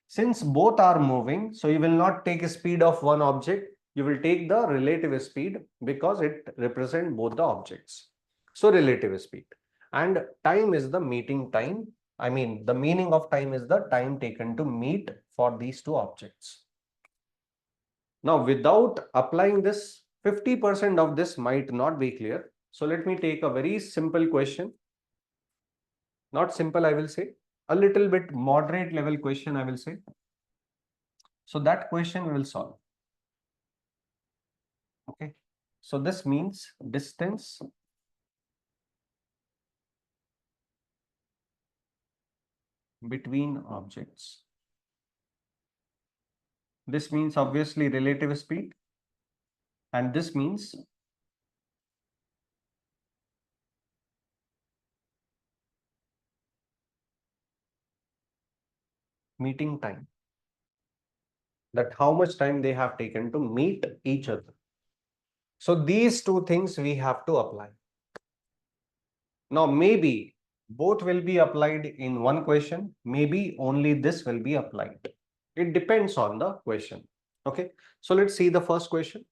Since both are moving, so you will not take a speed of one object, you will take the relative speed because it represents both the objects. So relative speed. And time is the meeting time. I mean, the meaning of time is the time taken to meet for these two objects. Now, without applying this, 50% of this might not be clear. So let me take a very simple question. Not simple, I will say. A little bit moderate level question, I will say. So that question we will solve. Okay. So this means distance between objects. This means obviously relative speed. And this means meeting time. That how much time they have taken to meet each other. So these two things we have to apply. Now maybe both will be applied in one question. Maybe only this will be applied. It depends on the question. Okay. So let's see the first question.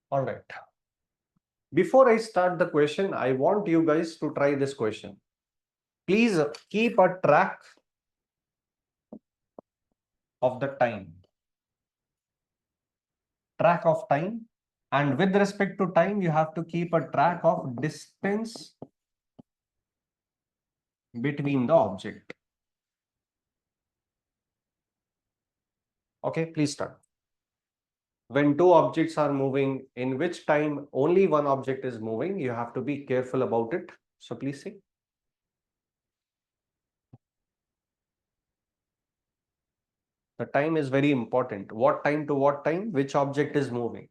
All right. Before I start the question, I want you guys to try this question. Please keep a track of the time. Track of time. And with respect to time, you have to keep a track of distance between the object. Okay, please start. When two objects are moving, in which time only one object is moving, you have to be careful about it. So please see. The time is very important. What time to what time, which object is moving.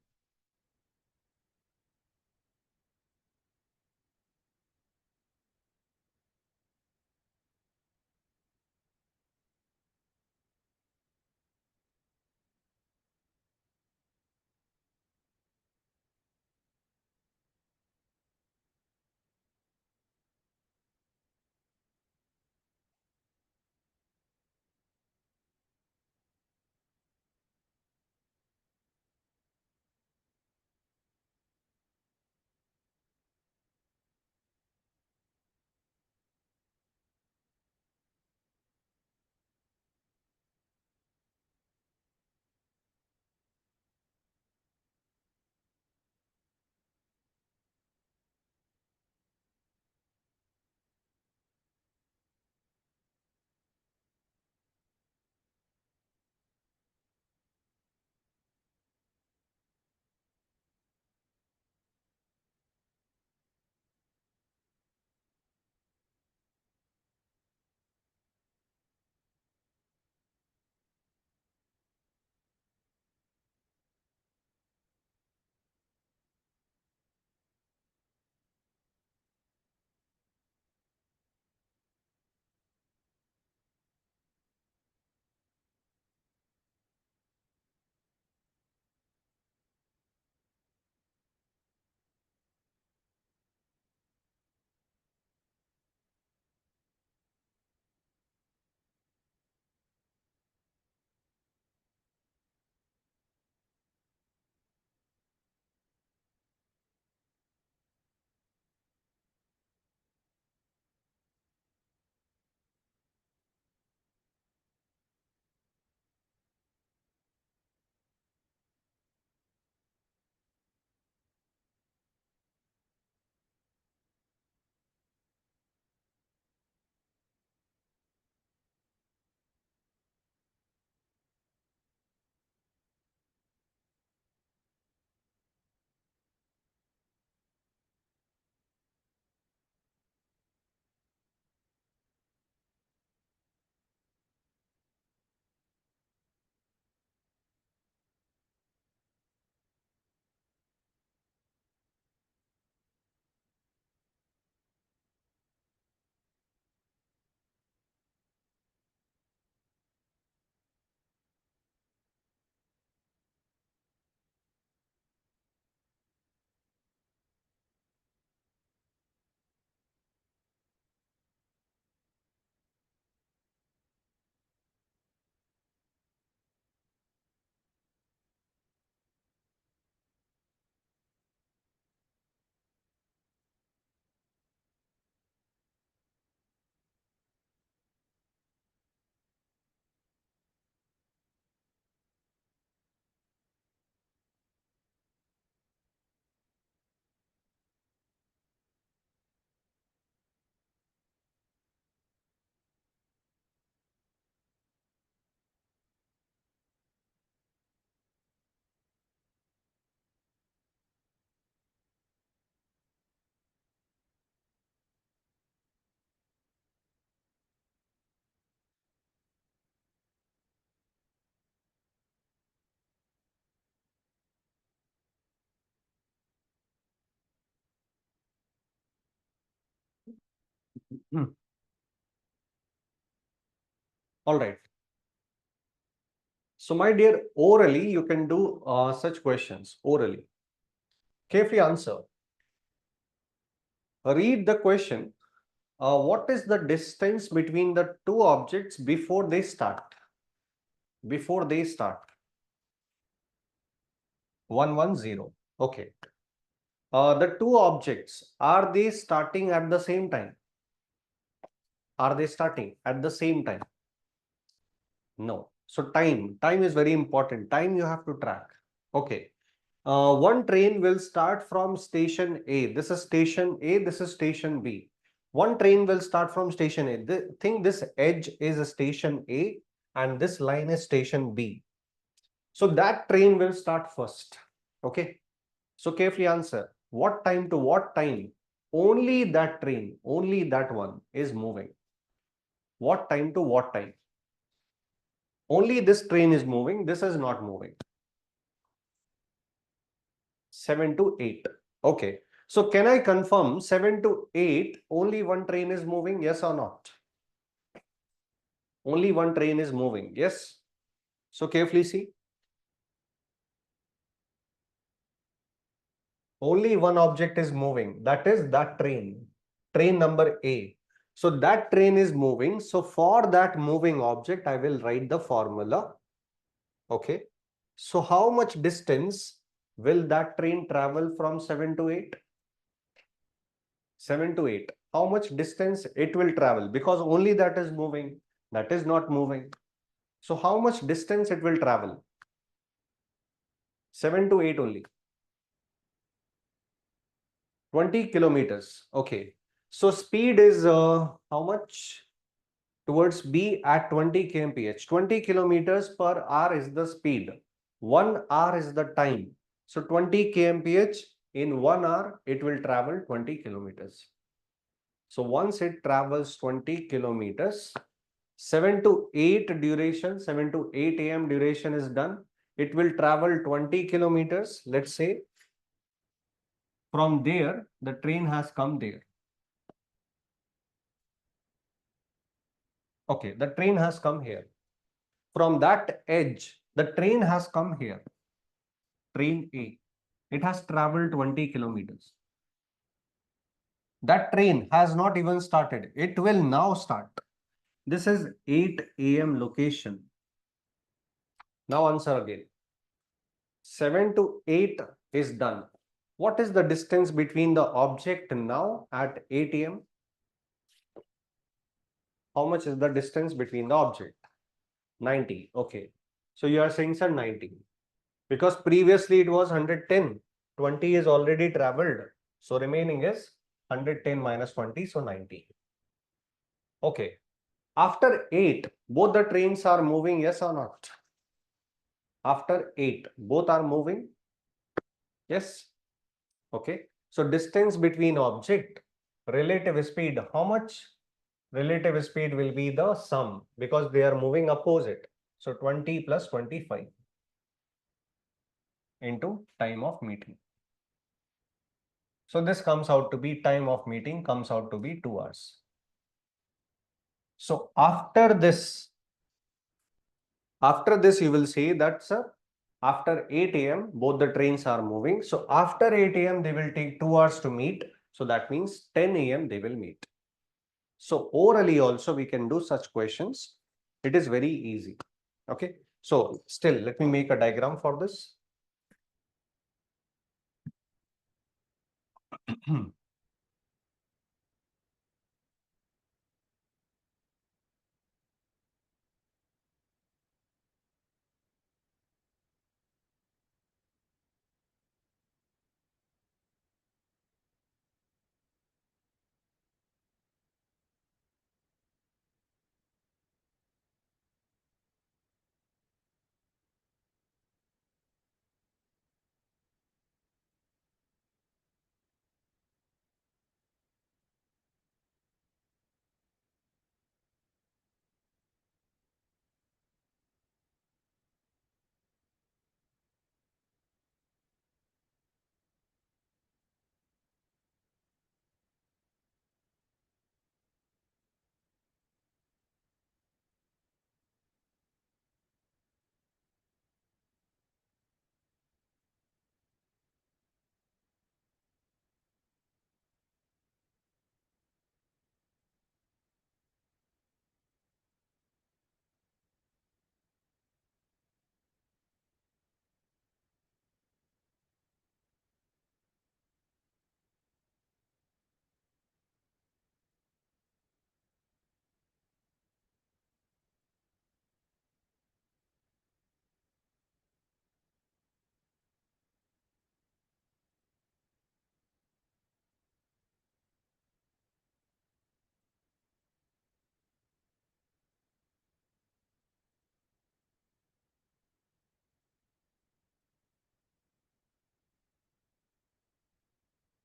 Hmm. All right. So, my dear, orally, you can do such questions orally. Carefully answer. Read the question. What is the distance between the two objects before they start? Before they start. 110. Okay. The two objects, are they starting at the same time? Are they starting at the same time? No. So time is very important. Time you have to track. Okay. One train will start from station A. This is station A. This is station B. One train will start from station A. Think this edge is station A and this line is station B. So that train will start first. Okay. So carefully answer. What time to what time? Only that train, only that one is moving. What time to what time? Only this train is moving. This is not moving. 7 to 8. Okay. So can I confirm 7 to 8, only one train is moving? Yes or not? Only one train is moving. Yes. So carefully see. Only one object is moving. That is that train. Train number A. So that train is moving. So for that moving object, I will write the formula. Okay. So how much distance will that train travel from 7 to 8? 7 to 8. How much distance it will travel? Because only that is moving. That is not moving. So how much distance it will travel? 7 to 8 only. 20 kilometers. Okay. So speed is how much? Towards B at 20 kmph. 20 kilometers per hour is the speed. 1 hour is the time. So 20 kmph in 1 hour, it will travel 20 kilometers. So once it travels 20 kilometers, 7 to 8 duration, 7 to 8 a.m. duration is done. It will travel 20 kilometers. Let's say from there, the train has come there. Okay, the train has come here. From that edge, the train has come here. Train A. It has traveled 20 kilometers. That train has not even started. It will now start. This is 8 a.m. location. Now answer again. 7 to 8 is done. What is the distance between the object now at 8 a.m.? How much is the distance between the object? 90. Okay. So you are saying, sir, 90. Because previously it was 110. 20 is already traveled. So remaining is 110 minus 20. So 90. Okay. After 8, both the trains are moving, yes or not? After 8, both are moving? Yes. Okay. So distance between object, relative speed, how much? Relative speed will be the sum because they are moving opposite. So 20 plus 25 into time of meeting. So this comes out to be time of meeting comes out to be 2 hours. So after this you will say that, sir, after 8 a.m. both the trains are moving. So after 8 a.m. they will take 2 hours to meet. So that means 10 a.m. they will meet. So orally also we can do such questions. It is very easy. Okay. So still let me make a diagram for this.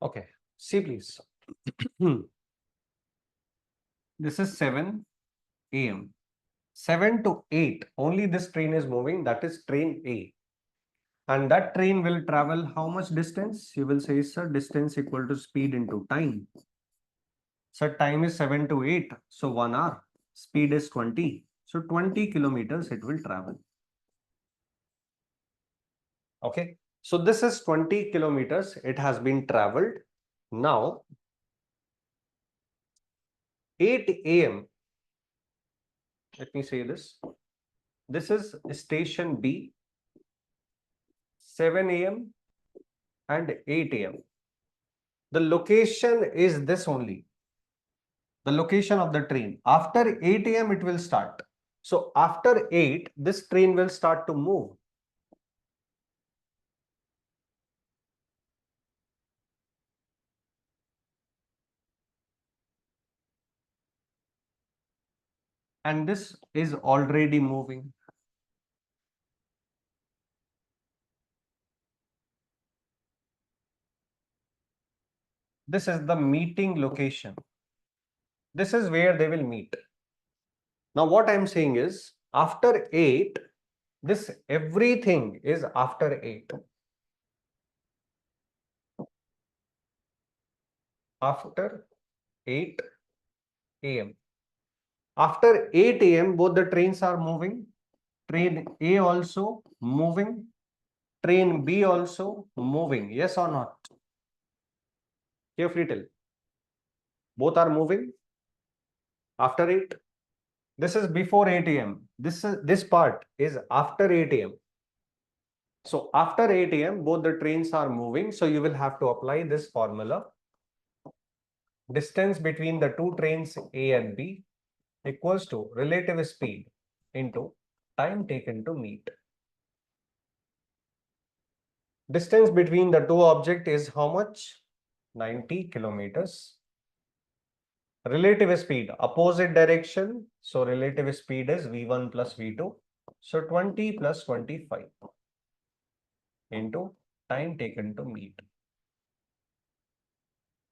Okay, see please. This is 7 a.m. 7 to 8, only this train is moving, that is train A. And that train will travel how much distance? You will say, sir, distance equal to speed into time. So time is 7 to 8, so 1 hour. Speed is 20. So 20 kilometers it will travel. Okay. So this is 20 kilometers. It has been traveled. Now, 8 a.m. Let me say this. This is station B, 7 a.m. and 8 a.m. The location is this only. The location of the train. After 8 a.m. it will start. So after 8, this train will start to move. And this is already moving. This is the meeting location. This is where they will meet. Now what I'm saying is after 8, this everything is after 8. After 8 a.m. After 8 a.m. both the trains are moving. Train A also moving. Train B also moving. Yes or not? Carefully tell. Both are moving after 8. This is before 8 a.m. This part is after 8 a.m. So after 8 a.m. both the trains are moving. So you will have to apply this formula. Distance between the two trains A and B equals to relative speed into time taken to meet. Distance between the two objects is how much? 90 kilometers. Relative speed, opposite direction. So relative speed is V1 plus V2. So 20 plus 25 into time taken to meet.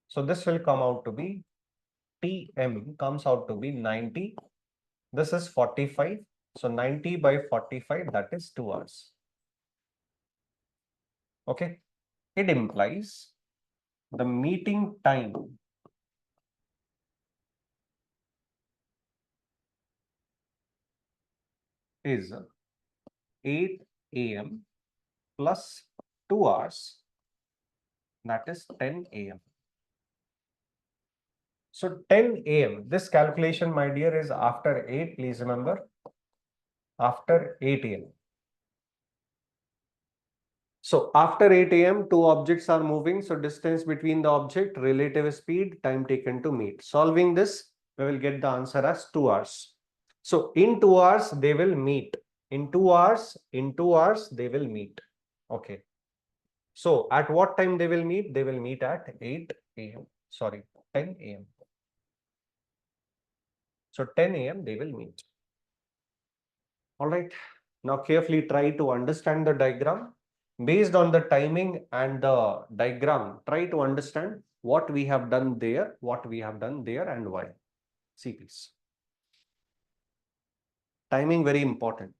So this will come out to be Tm comes out to be 90. This is 45. So 90 by 45, that is 2 hours. Okay. It implies the meeting time is 8 a.m. plus 2 hours, that is 10 a.m. So 10 a.m. This calculation, my dear, is after 8. Please remember, after 8 a.m. So after 8 a.m., two objects are moving. So distance between the object, relative speed, time taken to meet. Solving this, we will get the answer as 2 hours. So in 2 hours, they will meet. In 2 hours, they will meet. Okay. So at what time they will meet? They will meet at 8 a.m. Sorry, 10 a.m. So 10 a.m. they will meet. All right. Now carefully try to understand the diagram. Based on the timing and the diagram, try to understand what we have done there, and why. See please. Timing very important.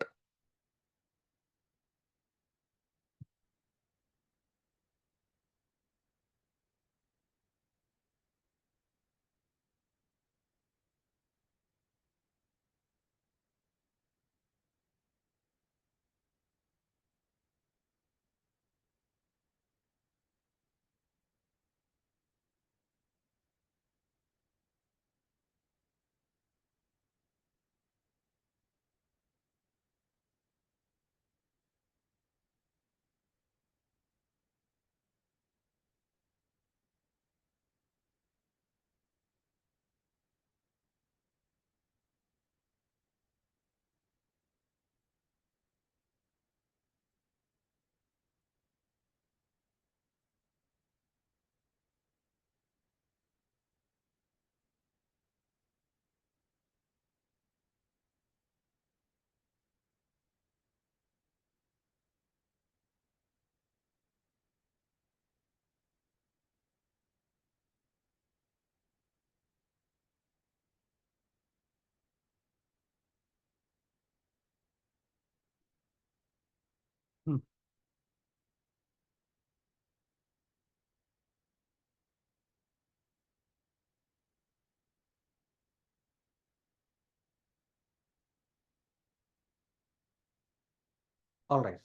All right.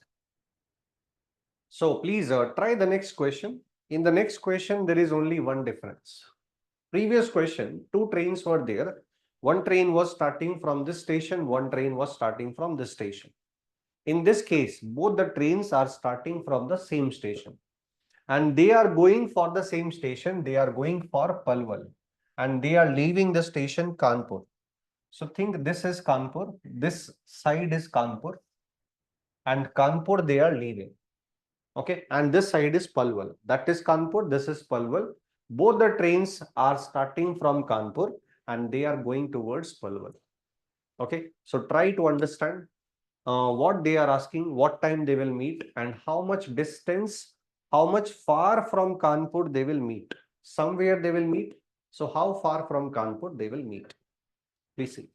So please try the next question. In the next question, there is only one difference. Previous question, two trains were there. One train was starting from this station, one train was starting from this station. In this case, both the trains are starting from the same station and they are going for the same station. They are going for Palwal and they are leaving the station Kanpur. So think this is Kanpur, this side is Kanpur and Kanpur they are leaving. Okay, and this side is Palwal. That is Kanpur, this is Palwal. Both the trains are starting from Kanpur and they are going towards Palwal. Okay, so try to understand what they are asking, what time they will meet, and how much distance, how much far from Kanpur they will meet. Somewhere they will meet. So how far from Kanpur they will meet? Please see.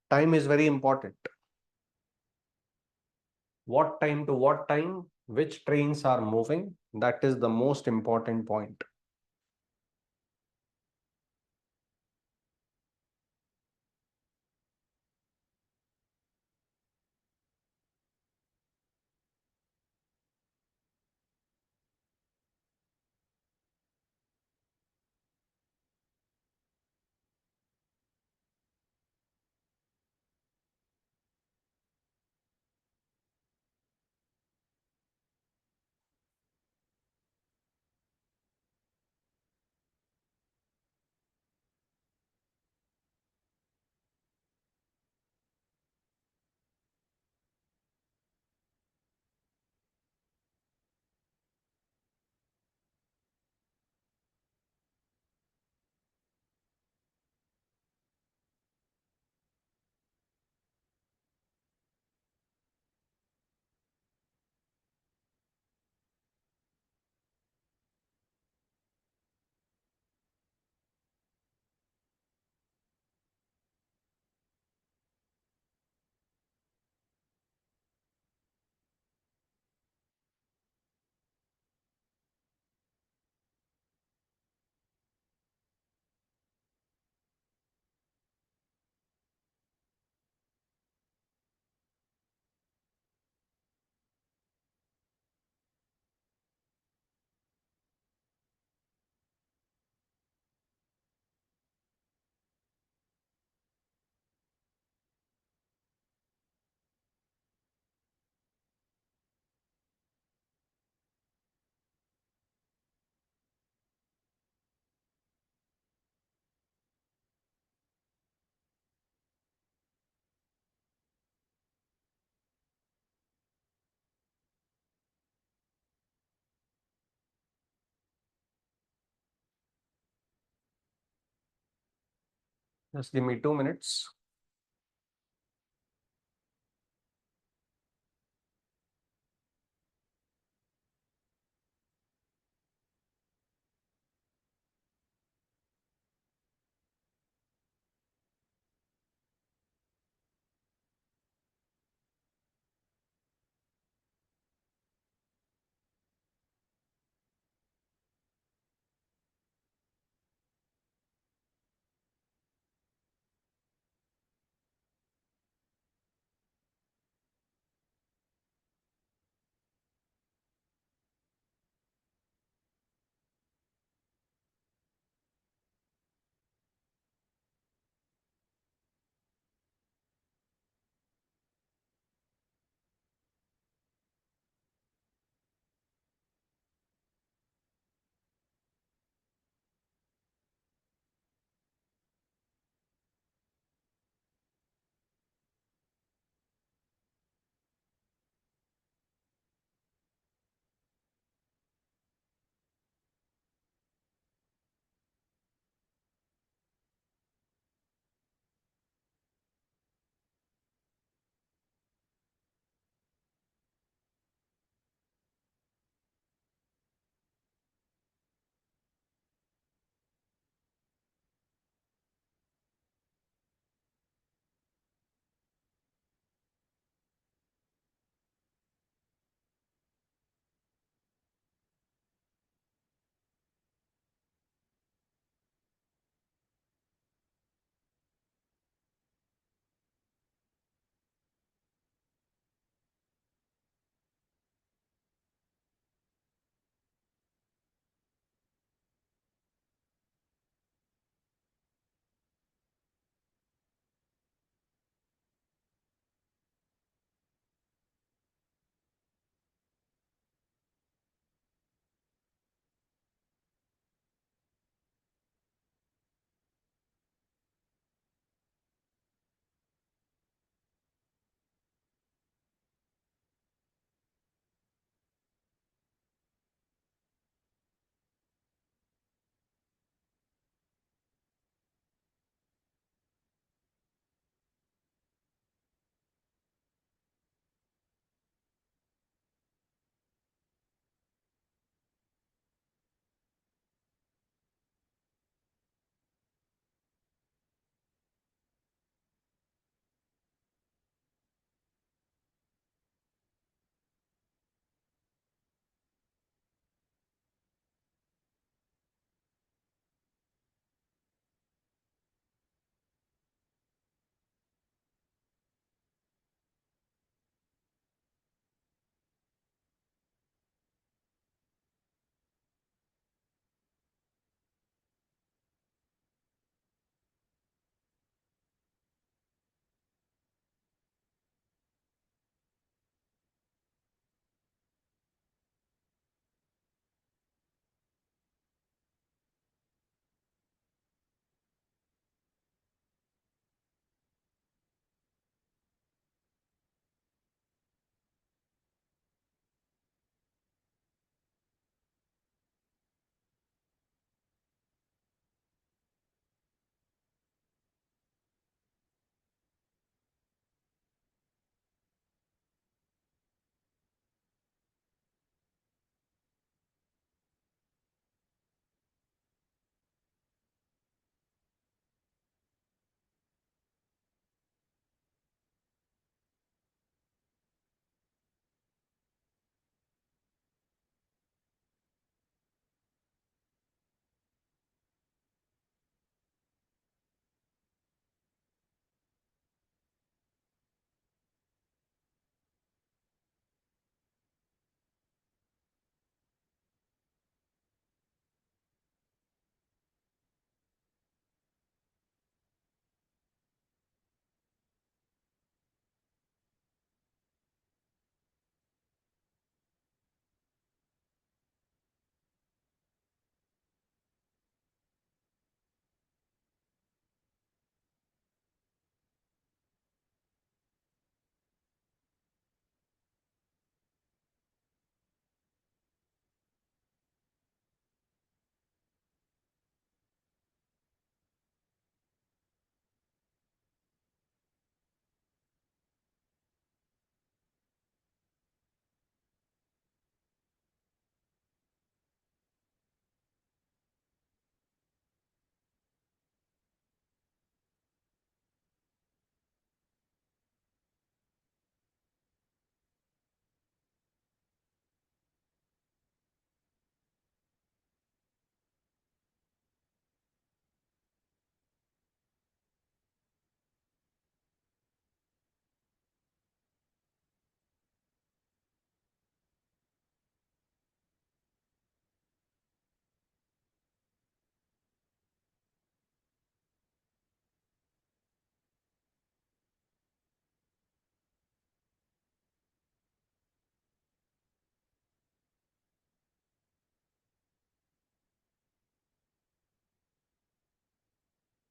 Time is very important. What time to what time, which trains are moving, that is the most important point. Just give me 2 minutes.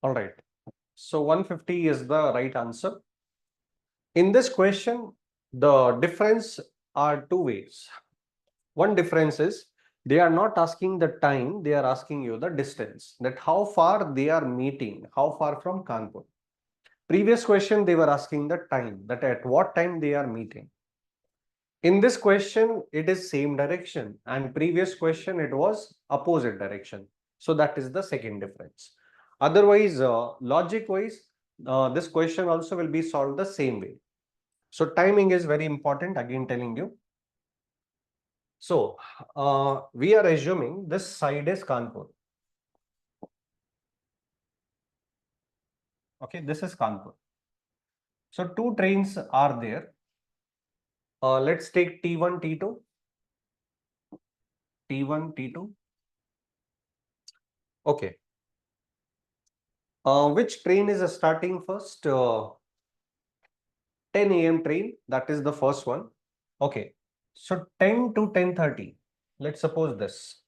All right. So 150 is the right answer. In this question, the difference are two ways. One difference is they are not asking the time, they are asking you the distance, that how far they are meeting, how far from Kanpur. Previous question, they were asking the time, that at what time they are meeting. In this question, it is same direction, and previous question, it was opposite direction. So that is the second difference. Otherwise, logic wise, this question also will be solved the same way. So timing is very important, again telling you. So we are assuming this side is Kanpur. Okay, this is Kanpur. So two trains are there. Let's take T1, T2. T1, T2. Okay. Which train is starting first? 10 a.m. train. That is the first one. Okay. So 10 to 10:30. Let's suppose this.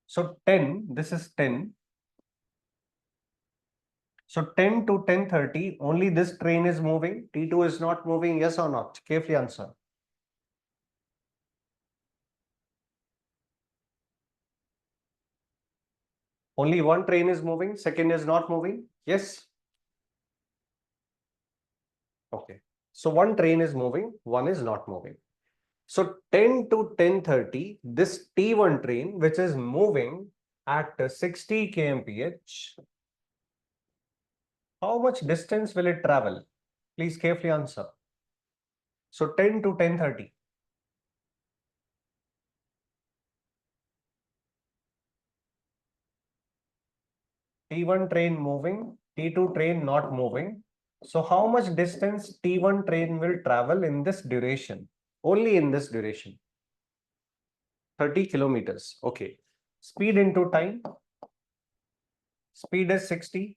So 10, this is 10. So 10 to 10:30, only this train is moving. T2 is not moving, yes or not? Carefully answer. Only one train is moving, second is not moving. Yes. Okay. So one train is moving, one is not moving. So 10 to 10:30, this T1 train, which is moving at 60 kmph, how much distance will it travel? Please carefully answer. So 10 to 10:30. T1 train moving, T2 train not moving. So how much distance T1 train will travel in this duration? Only in this duration. 30 kilometers. Okay. Speed into time. Speed is 60.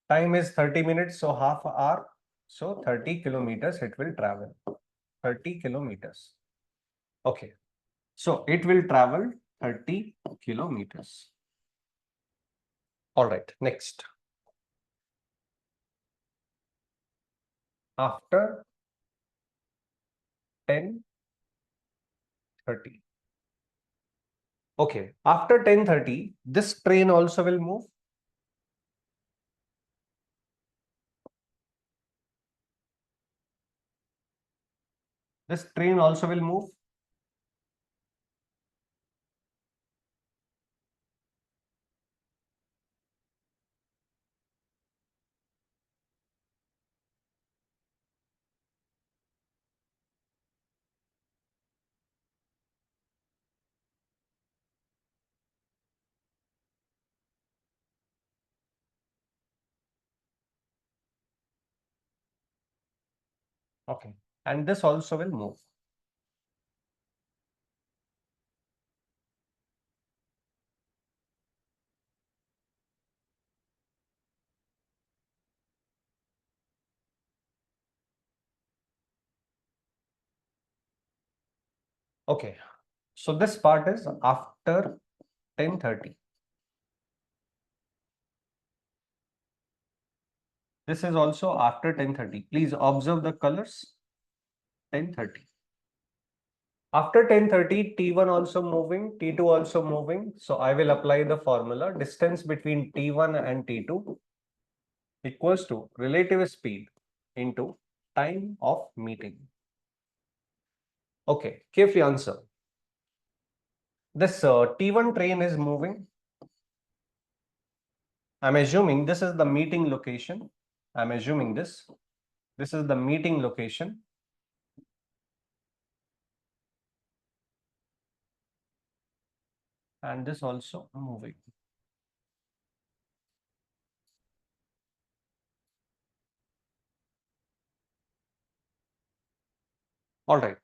Time is 30 minutes. So half hour. So 30 kilometers it will travel. 30 kilometers. Okay. So it will travel 30 kilometers. All right. Next. After 10:30. Okay. After 10:30, this train also will move. This train also will move. Okay. And this also will move. Okay. So this part is after 10:30. This is also after 10:30. Please observe the colors. 10:30. After 10:30, T1 also moving, T2 also moving. So I will apply the formula. Distance between T1 and T2 equals to relative speed into time of meeting. Okay, carefully answer. This T1 train is moving. I'm assuming this is the meeting location. I'm assuming this. This is the meeting location. And this also moving. All right.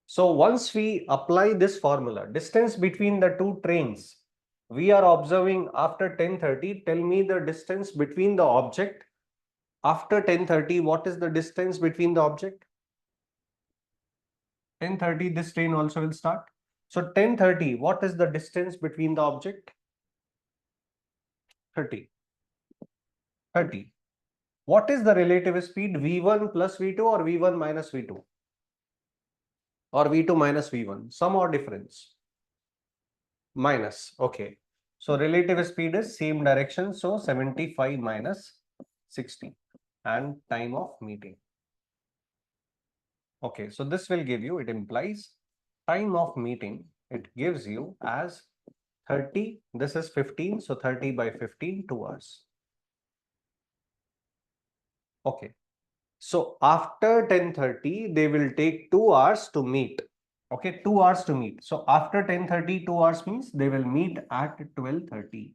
So once we apply this formula, distance between the two trains, we are observing after 10:30. Tell me the distance between the object. After 10:30, what is the distance between the object? 10:30, this train also will start. So 10:30, what is the distance between the object? 30. 30. What is the relative speed? V1 plus V2 or V1 minus V2? Or V2 minus V1? Sum or difference? Minus. Okay. So relative speed is same direction. So 75 minus 60 and time of meeting. Okay. So this will give you, it implies time of meeting. It gives you as 30. This is 15. So 30 by 15, 2 hours. Okay. So after 10:30, they will take 2 hours to meet. Okay, 2 hours to meet. So after 10:30, 2 hours means they will meet at 12:30.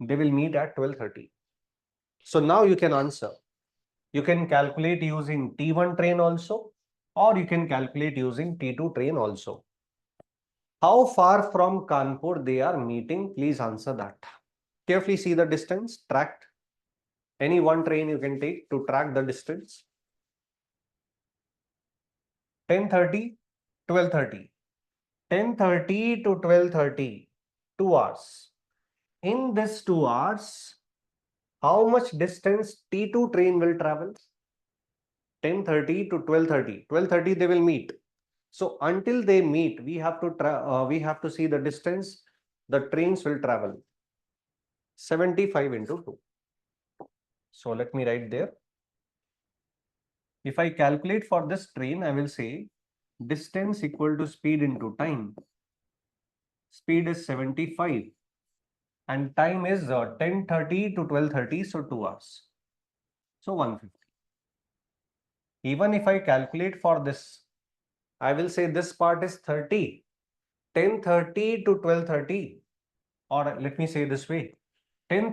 They will meet at 12:30. So now you can answer. You can calculate using T1 train also, or you can calculate using T2 train also. How far from Kanpur they are meeting? Please answer that. Carefully see the distance, tracked. Any one train you can take to track the distance. 10:30, 12:30. 10:30 to 12:30, 2 hours. In this 2 hours, how much distance T2 train will travel? 10:30 to 12:30. 12:30 they will meet. So until they meet, we have to see the distance the trains will travel. 75 into 2. So let me write there. If I calculate for this train, I will say distance equal to speed into time. Speed is 75 and time is 10:30 to 12:30, so 2 hours. So 150. Even if I calculate for this, I will say this part is 30. 10:30 to 12:30, or let me say this way, 10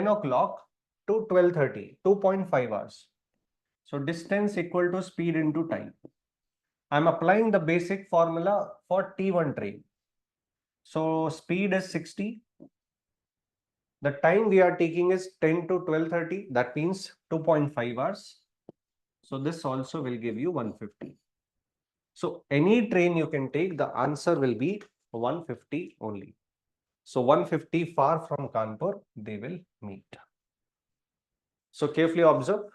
o'clock to 12:30, 2.5 hours. So distance equal to speed into time. I'm applying the basic formula for T1 train. So speed is 60. The time we are taking is 10 to 12:30. That means 2.5 hours. So this also will give you 150. So any train you can take, the answer will be 150 only. So 150 far from Kanpur, they will meet. So carefully observe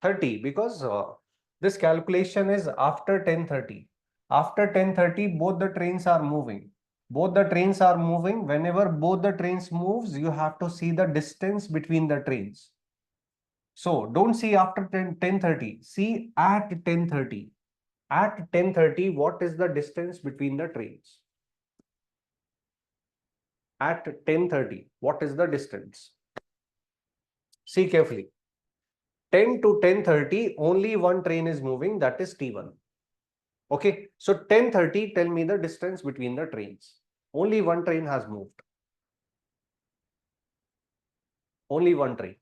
30 because this calculation is after 10:30. After 10:30, both the trains are moving. Both the trains are moving. Whenever both the trains moves, you have to see the distance between the trains. So don't see after 10:30. See at 10:30. At 10:30, what is the distance between the trains? At 10:30, what is the distance? See carefully. 10 to 10:30, only one train is moving, that is T1. Okay, so 10:30, tell me the distance between the trains. Only one train has moved. Only one train.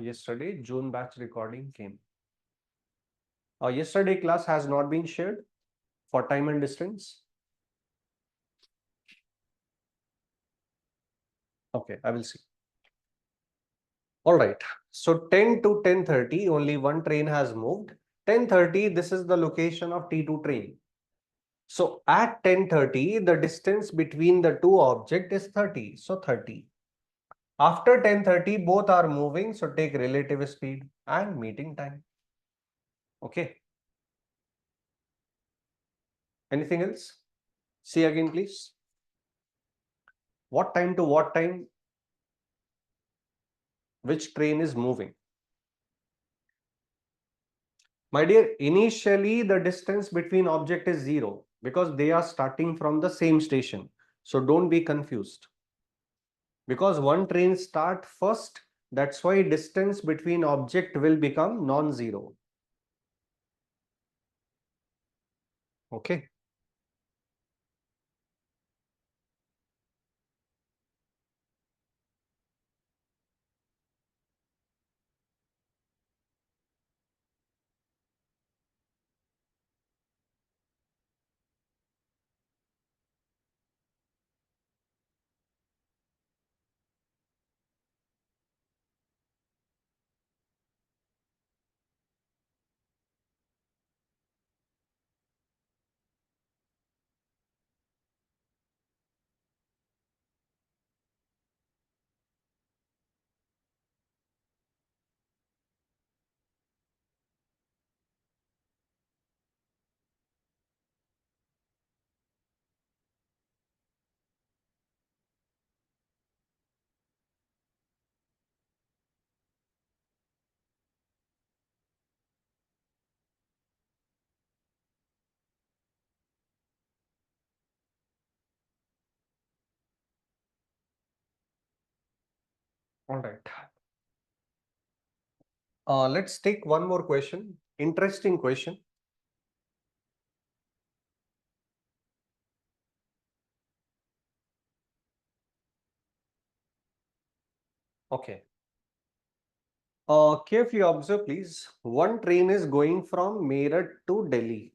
Yesterday, June batch recording came. Yesterday class has not been shared for time and distance. Okay, I will see. All right. So 10 to 10:30, only one train has moved. 10:30, this is the location of T2 train. So at 10:30, the distance between the two objects is 30. So 30. After 10:30, both are moving. So take relative speed and meeting time. Okay. Anything else? See again, please. What time to what time? Which train is moving? My dear, initially the distance between object is 0 because they are starting from the same station. So don't be confused. Because one train start first, that's why distance between object will become non-zero. Okay. All right. Let's take one more question. Interesting question. Okay. Carefully observe, please. One train is going from Meerut to Delhi.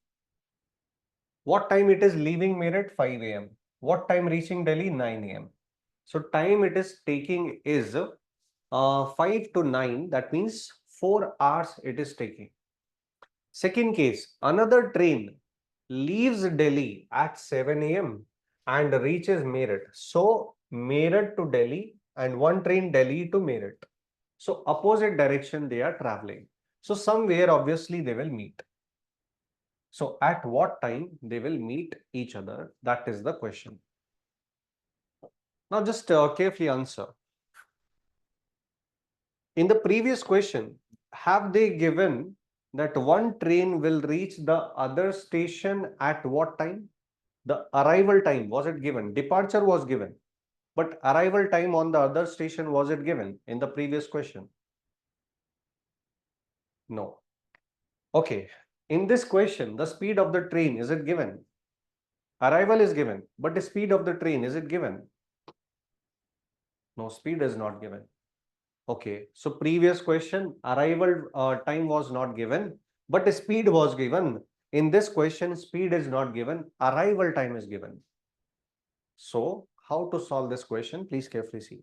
What time it is leaving Meerut? 5 a.m. What time reaching Delhi? 9 a.m. So time it is taking is 5 to 9. That means 4 hours it is taking. Second case, another train leaves Delhi at 7 a.m. and reaches Meerut. So Meerut to Delhi and one train Delhi to Meerut. So opposite direction they are traveling. So somewhere obviously they will meet. So at what time they will meet each other? That is the question. Now just carefully answer. In the previous question, have they given that one train will reach the other station at what time? The arrival time, was it given? Departure was given. But arrival time on the other station, was it given in the previous question? No. Okay. In this question, the speed of the train, is it given? Arrival is given, but the speed of the train, is it given? No, speed is not given. Okay, so previous question, arrival time was not given, but the speed was given. In this question, speed is not given, arrival time is given. So, how to solve this question? Please carefully see.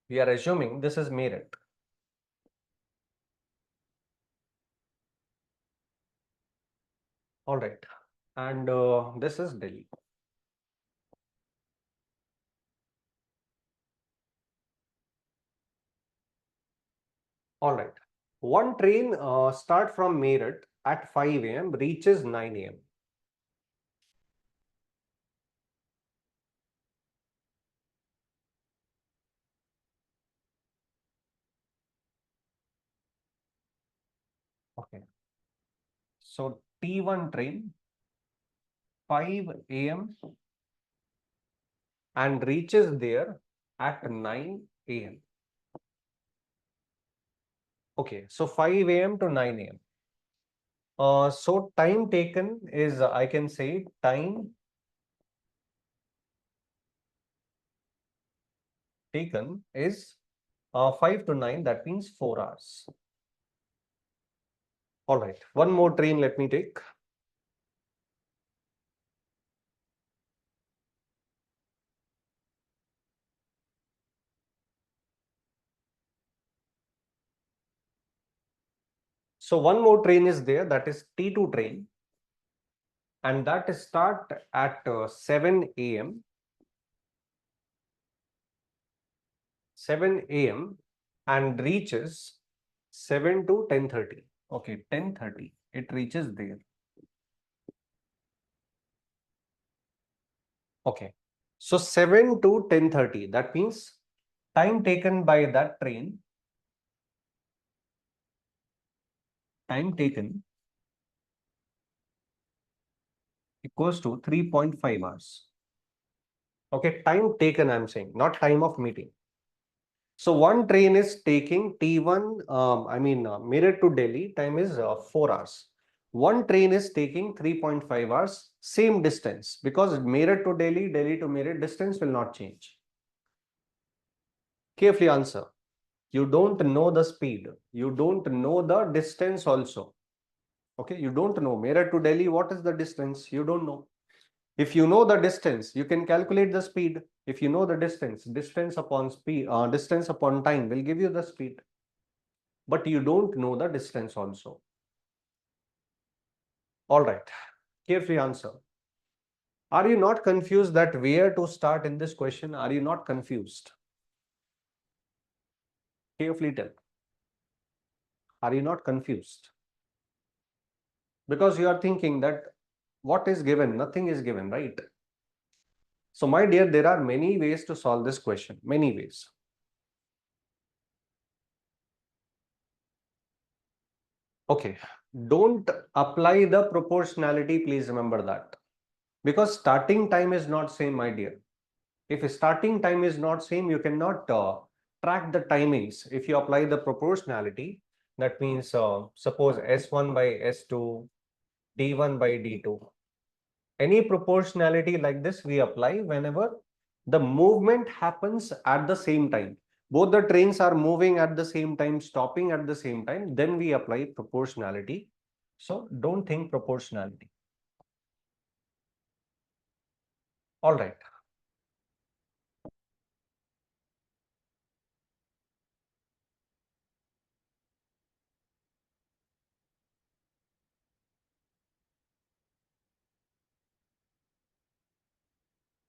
We are assuming this is Meerut. All right, and this is Delhi. All right, one train start from Meerut at 5 a.m. reaches 9 a.m. Okay, so T1 train 5 a.m. and reaches there at 9 a.m. Okay, so 5 a.m. to 9 a.m. So time taken is, I can say time taken is 5 to 9, that means 4 hours. All right, one more train let me take. So one more train is there, that is T2 train, and that is start at 7 a.m. 7 a.m. and reaches 7 to 10:30. Okay, 10:30 it reaches there. Okay, so 7 to 10:30, that means time taken by that train, time taken equals to 3.5 hours. Okay, time taken I'm saying, not time of meeting. So one train is taking T1, Meerut to Delhi, time is 4 hours. One train is taking 3.5 hours, same distance, because Meerut to Delhi, Delhi to Meerut, distance will not change. Carefully answer. You don't know the speed. You don't know the distance also. Okay, you don't know. Meerut to Delhi, what is the distance? You don't know. If you know the distance, you can calculate the speed. If you know the distance, distance upon speed, distance upon time will give you the speed. But you don't know the distance also. All right, carefully answer. Are you not confused that where to start in this question? Are you not confused? Carefully tell. Are you not confused? Because you are thinking that what is given? Nothing is given, right? So my dear, there are many ways to solve this question, many ways. Okay, don't apply the proportionality, please remember that. Because starting time is not same, my dear. If starting time is not same, you cannot track the timings. If you apply the proportionality, that means suppose S1 by S2, D1 by D2. Any proportionality like this we apply whenever the movement happens at the same time. Both the trains are moving at the same time, stopping at the same time, then we apply proportionality. So don't think proportionality. All right.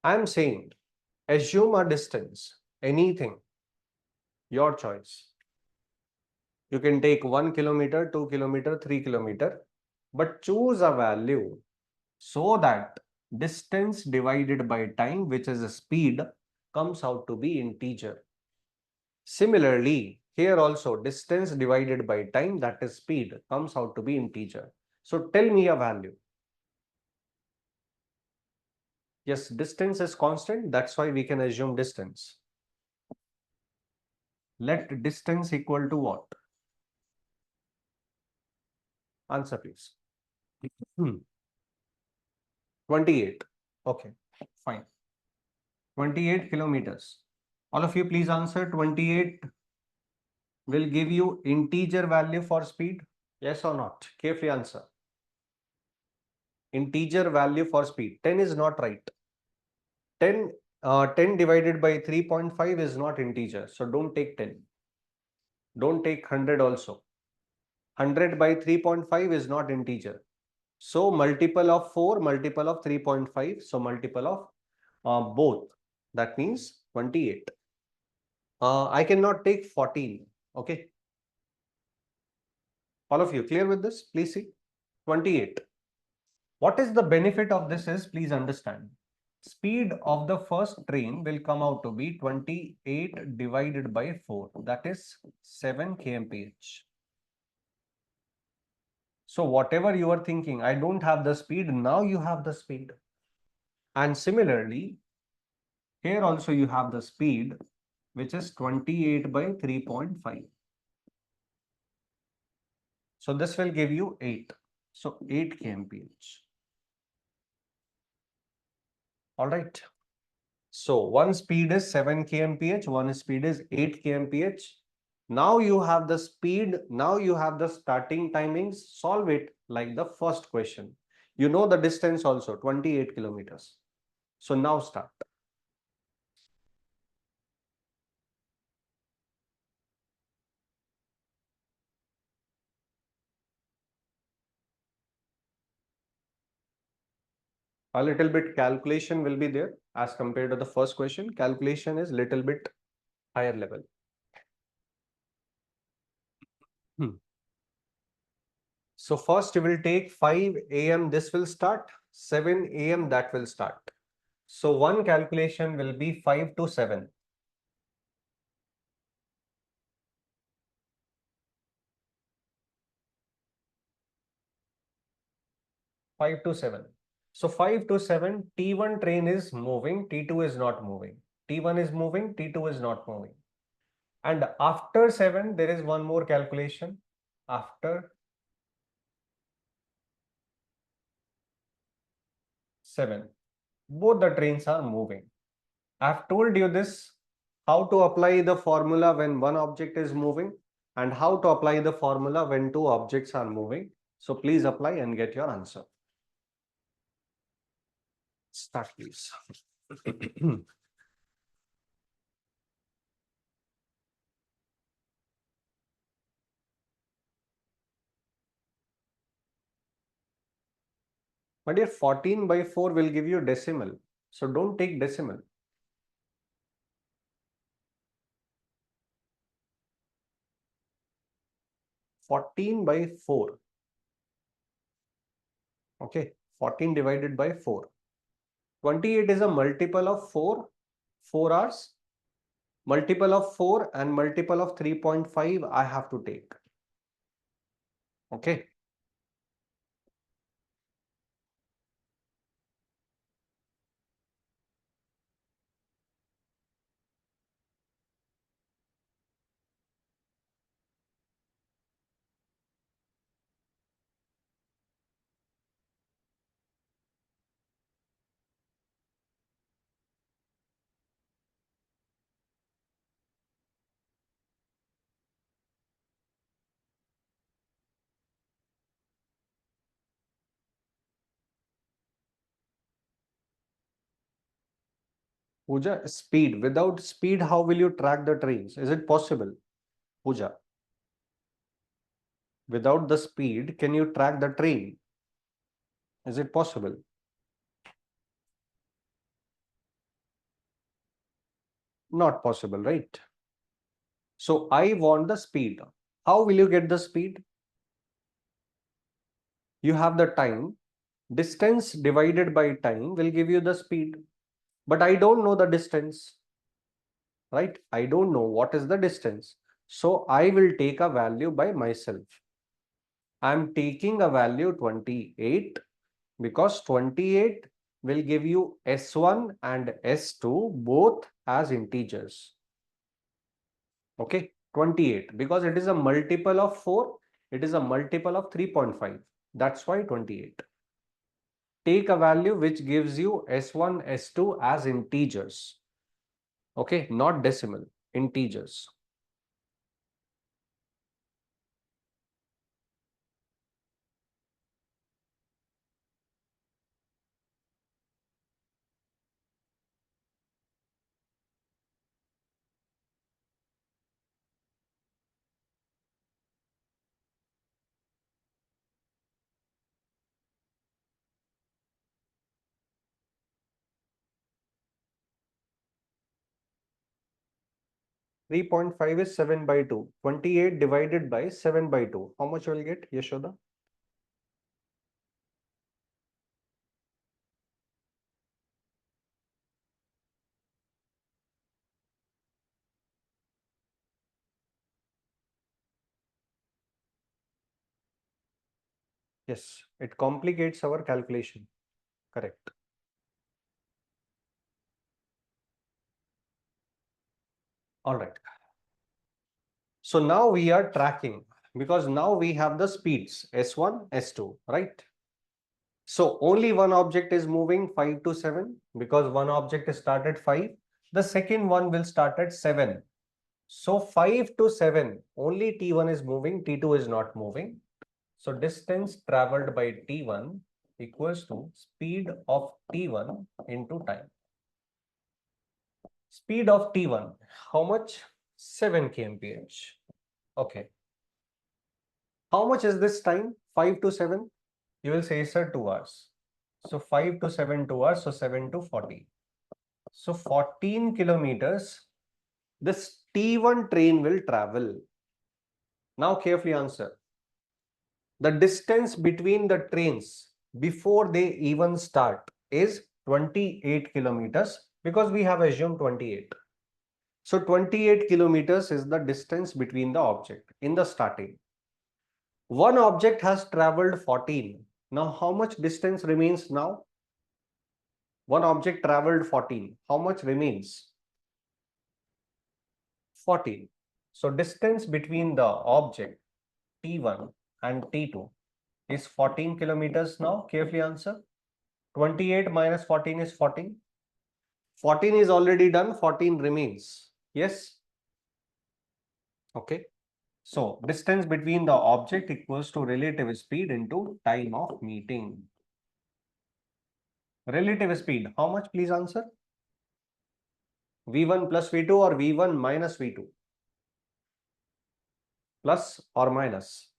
I'm saying assume a distance, anything, your choice. You can take 1 kilometer, 2 kilometer, 3 kilometer, but choose a value so that distance divided by time, which is a speed, comes out to be integer. Similarly, here also distance divided by time, that is speed, comes out to be integer. So tell me a value. Yes, distance is constant, that's why we can assume distance. Let distance equal to what? Answer please. 28. Okay, fine. 28 kilometers. All of you please answer. 28 will give you integer value for speed. Yes or not? Carefully answer. Integer value for speed. 10 is not right. 10 divided by 3.5 is not integer. So don't take 10. Don't take 100 also. 100 by 3.5 is not integer. So multiple of 4, multiple of 3.5. So multiple of both. That means 28. I cannot take 14. Okay. All of you clear with this? Please see. 28. What is the benefit of this is, please understand. Speed of the first train will come out to be 28 divided by 4. That is 7 kmph. So whatever you are thinking, I don't have the speed, now you have the speed. And similarly, here also you have the speed, which is 28 by 3.5. So this will give you 8. So 8 kmph. All right. So one speed is 7 kmph, one speed is 8 kmph. Now you have the speed, now you have the starting timings. Solve it like the first question. You know the distance also, 28 kilometers. So now start. A little bit calculation will be there as compared to the first question. Calculation is little bit higher level. So first you will take 5 a.m. this will start, 7 a.m. that will start. So one calculation will be 5 to 7. 5 to 7. So 5 to 7, T1 train is moving, T2 is not moving. T1 is moving, T2 is not moving. And after 7, there is one more calculation. After 7, both the trains are moving. I've told you this, how to apply the formula when one object is moving and how to apply the formula when two objects are moving. So please apply and get your answer. Start please. But dear, 14 by 4 will give you decimal. So don't take decimal. 14 by 4. Okay, 14 divided by 4. 28 is a multiple of 4, 4 hours. Multiple of 4 and multiple of 3.5 I have to take. Okay. Pooja, speed. Without speed, how will you track the trains? Is it possible? Pooja, without the speed, can you track the train? Is it possible? Not possible, right? So I want the speed. How will you get the speed? You have the time. Distance divided by time will give you the speed. But I don't know the distance, right? I don't know what is the distance. So I will take a value by myself. I'm taking a value 28 because 28 will give you S1 and S2 both as integers. Okay, 28 because it is a multiple of 4, it is a multiple of 3.5. That's why 28. Take a value which gives you S1, S2 as integers. Okay, not decimal, integers. 3.5 is 7 by 2. 28 divided by 7 by 2. How much will get, Yashoda? Yes, it complicates our calculation. Correct. All right. So now we are tracking because now we have the speeds S1, S2, right? So only one object is moving 5 to 7 because one object is start at 5. The second one will start at 7. So 5 to 7, only T1 is moving, T2 is not moving. So distance traveled by T1 equals to speed of T1 into time. Speed of T1, how much? 7 kmph. Okay. How much is this time? 5 to 7? You will say, sir, 2 hours. So 5 to 7, 2 hours. So 7 to 40. So 14 kilometers, this T1 train will travel. Now carefully answer. The distance between the trains before they even start is 28 kilometers because we have assumed 28. So 28 kilometers is the distance between the object in the starting. One object has traveled 14. Now how much distance remains now? One object traveled 14. How much remains? 14. So distance between the object T1 and T2 is 14 kilometers now. Carefully answer. 28 minus 14 is 14. 14 is already done. 14 remains. Yes. Okay. So distance between the object equals to relative speed into time of meeting. Relative speed. How much? Please answer. V1 plus V2 or V1 minus V2? Plus or minus?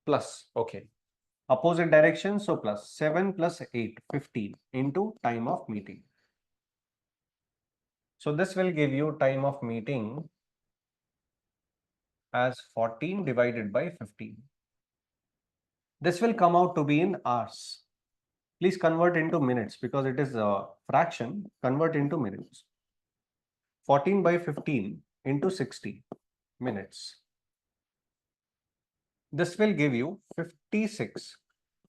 Plus. Okay. Opposite direction. So plus 7 plus 8, 15 into time of meeting. So this will give you time of meeting as 14 divided by 15. This will come out to be in hours. Please convert into minutes because it is a fraction. Convert into minutes. 14 by 15 into 60 minutes. This will give you 56.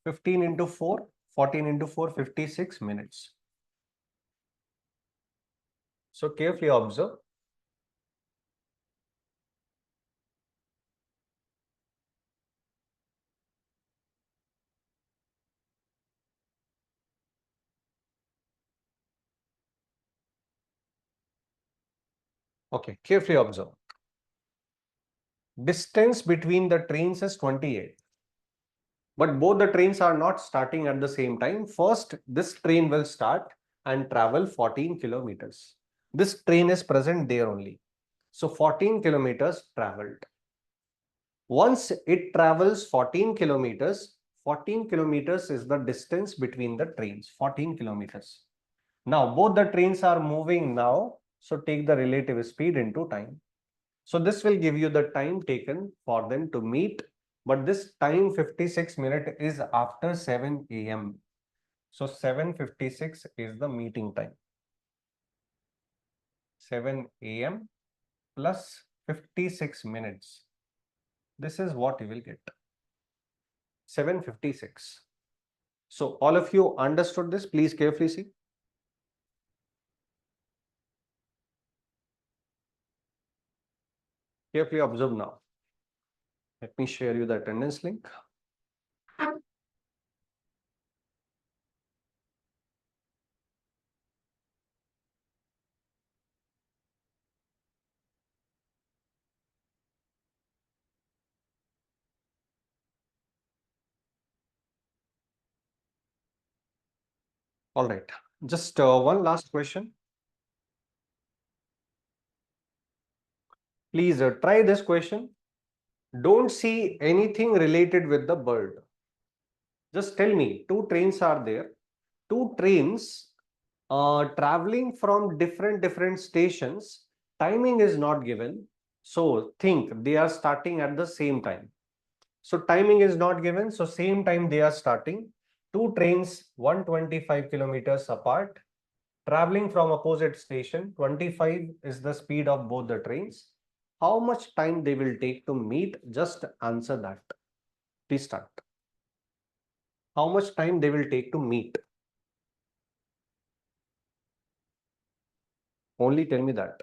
15 into 4, 14 into 4, 56 minutes. So carefully observe. Okay, carefully observe. Distance between the trains is 28. But both the trains are not starting at the same time. First, this train will start and travel 14 kilometers. This train is present there only. So 14 kilometers traveled. Once it travels 14 kilometers, 14 kilometers is the distance between the trains, 14 kilometers. Now, both the trains are moving now. So take the relative speed into time. So this will give you the time taken for them to meet. But this time 56 minutes is after 7 a.m. So 7:56 is the meeting time. 7 a.m. plus 56 minutes. This is what you will get. 7:56. So all of you understood this? Please carefully see. Carefully observe now. Let me share you the attendance link. All right. Just one last question. Please try this question. Don't see anything related with the bird. Just tell me, two trains are there. Two trains traveling from different stations. Timing is not given. So think they are starting at the same time. So timing is not given. So same time they are starting. Two trains 125 kilometers apart, traveling from opposite station. 25 is the speed of both the trains. How much time they will take to meet? Just answer that. Please start. How much time they will take to meet? Only tell me that.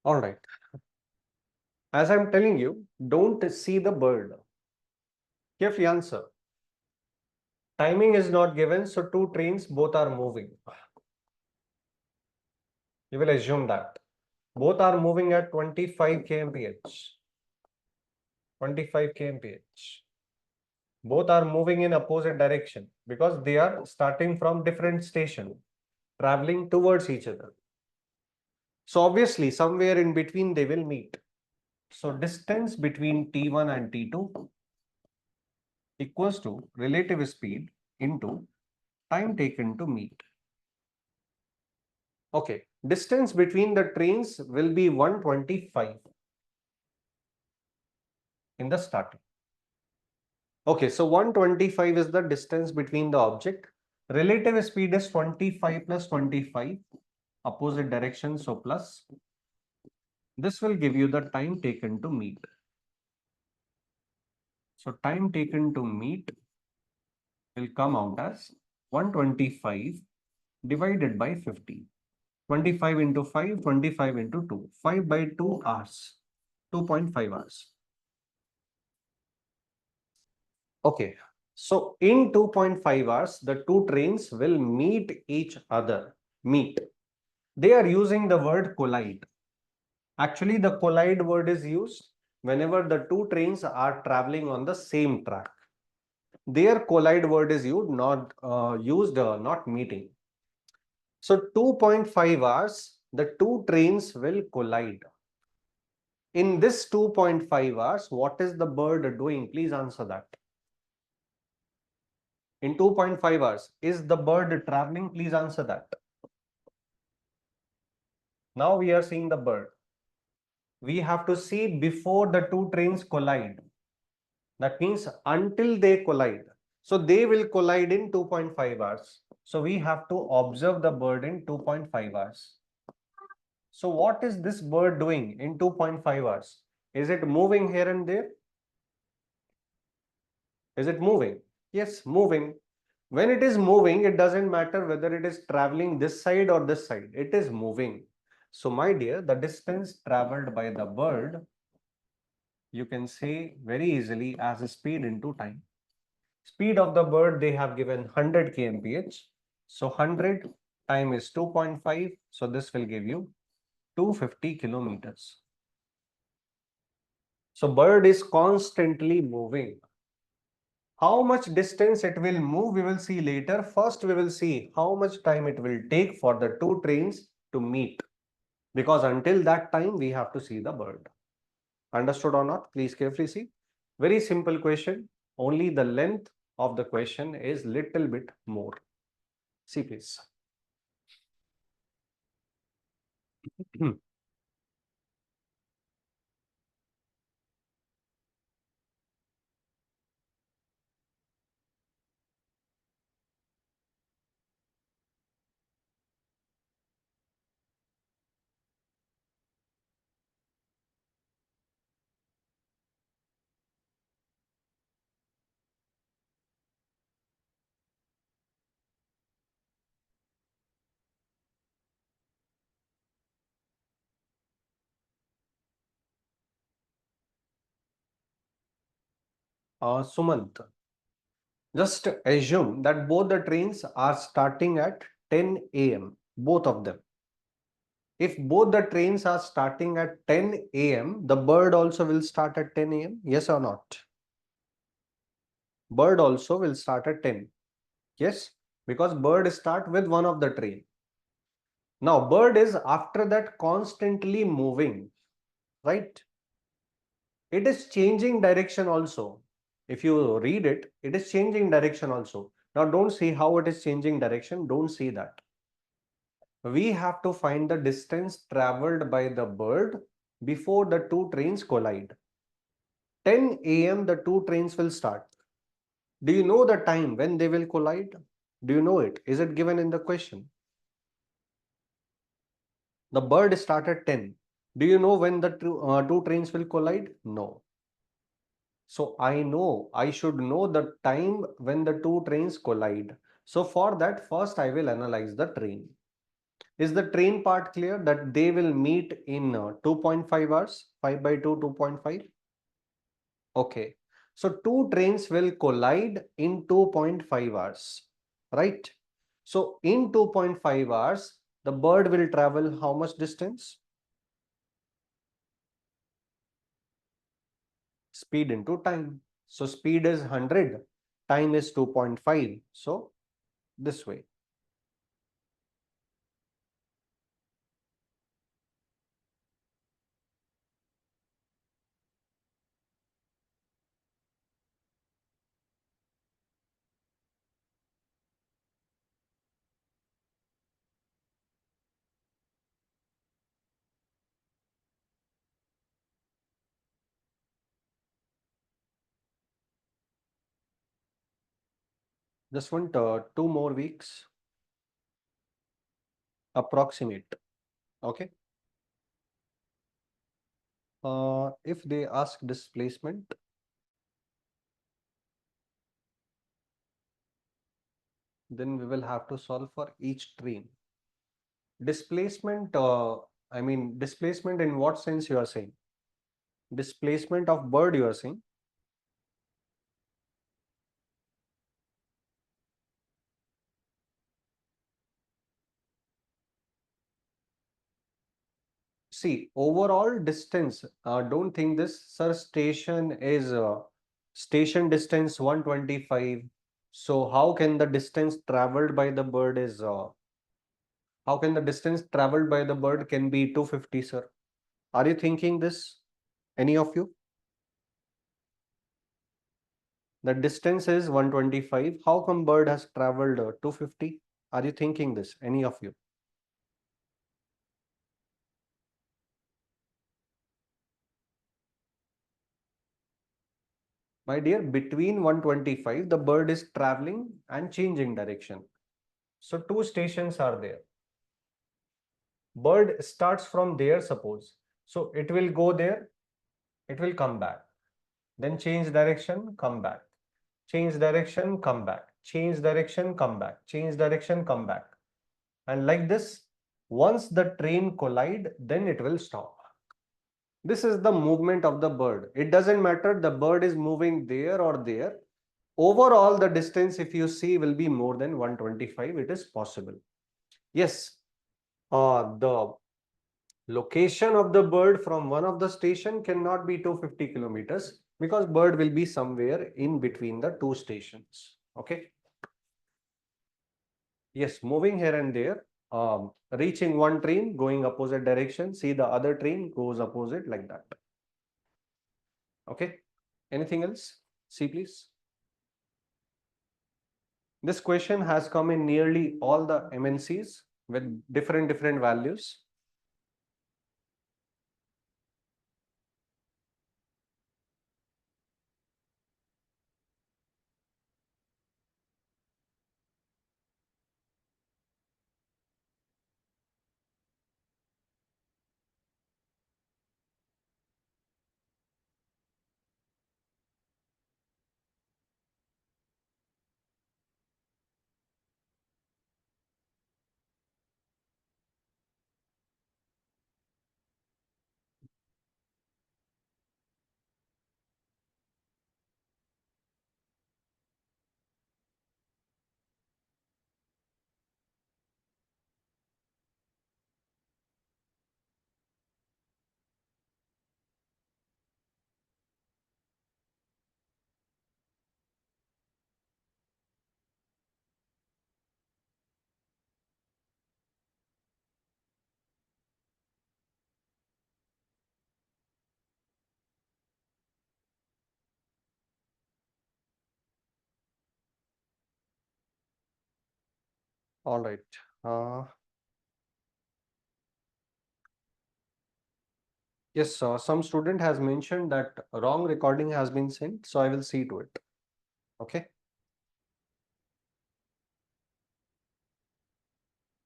All right. As I'm telling you, don't see the bird. Carefully answer. Timing is not given, so two trains both are moving. You will assume that. Both are moving at 25 kmph. 25 kmph. Both are moving in opposite direction because they are starting from different station, traveling towards each other. So obviously, somewhere in between they will meet. So distance between T1 and T2 equals to relative speed into time taken to meet. Okay, distance between the trains will be 125 in the starting. Okay, so 125 is the distance between the object. Relative speed is 25 plus 25, opposite direction, so plus. This will give you the time taken to meet. So time taken to meet will come out as 125 divided by 50. 25 into 5, 25 into 2. 5 by 2 hours. 2.5 hours. Okay. So in 2.5 hours, the two trains will meet each other. Meet. They are using the word collide. Actually, the collide word is used whenever the two trains are traveling on the same track. Their collide word is used, not meeting. So 2.5 hours, the two trains will collide. In this 2.5 hours, what is the bird doing? Please answer that. In 2.5 hours, is the bird traveling? Please answer that. Now we are seeing the bird. We have to see before the two trains collide. That means until they collide. So they will collide in 2.5 hours. So we have to observe the bird in 2.5 hours. So what is this bird doing in 2.5 hours? Is it moving here and there? Is it moving? Yes, moving. When it is moving, it doesn't matter whether it is traveling this side or this side. It is moving. So my dear, the distance traveled by the bird, you can say very easily as a speed into time. Speed of the bird, they have given 100 kmph. So 100 time is 2.5. So this will give you 250 kilometers. So bird is constantly moving. How much distance it will move, we will see later. First, we will see how much time it will take for the two trains to meet. Because until that time, we have to see the bird. Understood or not? Please carefully see. Very simple question. Only the length of the question is little bit more. See, please. Sumant, just assume that both the trains are starting at 10 a.m. Both of them. If both the trains are starting at 10 a.m., the bird also will start at 10 a.m. Yes or not? Bird also will start at 10. Yes, because bird start with one of the train. Now, bird is after that constantly moving, right? It is changing direction also. If you read it, it is changing direction also. Now, don't see how it is changing direction. Don't see that. We have to find the distance traveled by the bird before the two trains collide. 10 a.m. the two trains will start. Do you know the time when they will collide? Do you know it? Is it given in the question? The bird started 10. Do you know when the two trains will collide? No. So I know, I should know the time when the two trains collide. So for that, first I will analyze the train. Is the train part clear that they will meet in 2.5 hours? 5 by 2, 2.5? Okay. So two trains will collide in 2.5 hours, right? So in 2.5 hours, the bird will travel how much distance? Speed into time. So speed is 100, time is 2.5. So this way. Just want 2 more weeks approximate. Okay. If they ask displacement, then we will have to solve for each train. Displacement, I mean, displacement in what sense you are saying? Displacement of bird you are saying? See, overall distance, don't think this, sir, station distance 125. So how can the distance traveled by the bird is, how can the distance traveled by the bird can be 250, sir? Are you thinking this, any of you? The distance is 125. How come bird has traveled 250? Are you thinking this, any of you? My dear, between 125, the bird is traveling and changing direction. So two stations are there. Bird starts from there, suppose. So it will go there, it will come back. Then change direction, come back. Change direction, come back. Change direction, come back. Change direction, come back. And like this, once the train collide, then it will stop. This is the movement of the bird. It doesn't matter the bird is moving there or there. Overall, the distance, if you see, will be more than 125. It is possible. Yes, the location of the bird from one of the station cannot be 250 kilometers because bird will be somewhere in between the two stations. Okay. Yes, moving here and there, reaching one train, going opposite direction, see the other train goes opposite like that. Okay. Anything else? See, please. This question has come in nearly all the MNCs with different values. All right. Yes, some student has mentioned that wrong recording has been sent, so I will see to it. Okay.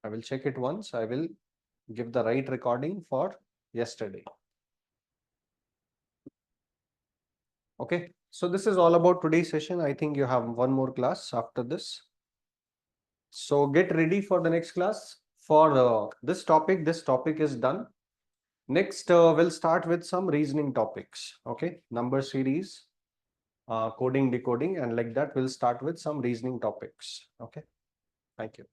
I will check it once. I will give the right recording for yesterday. Okay. So this is all about today's session. I think you have one more class after this. So get ready for the next class. For this topic is done. Next, we'll start with some reasoning topics. Okay. Number series, coding, decoding, and like that, we'll start with some reasoning topics. Okay. Thank you.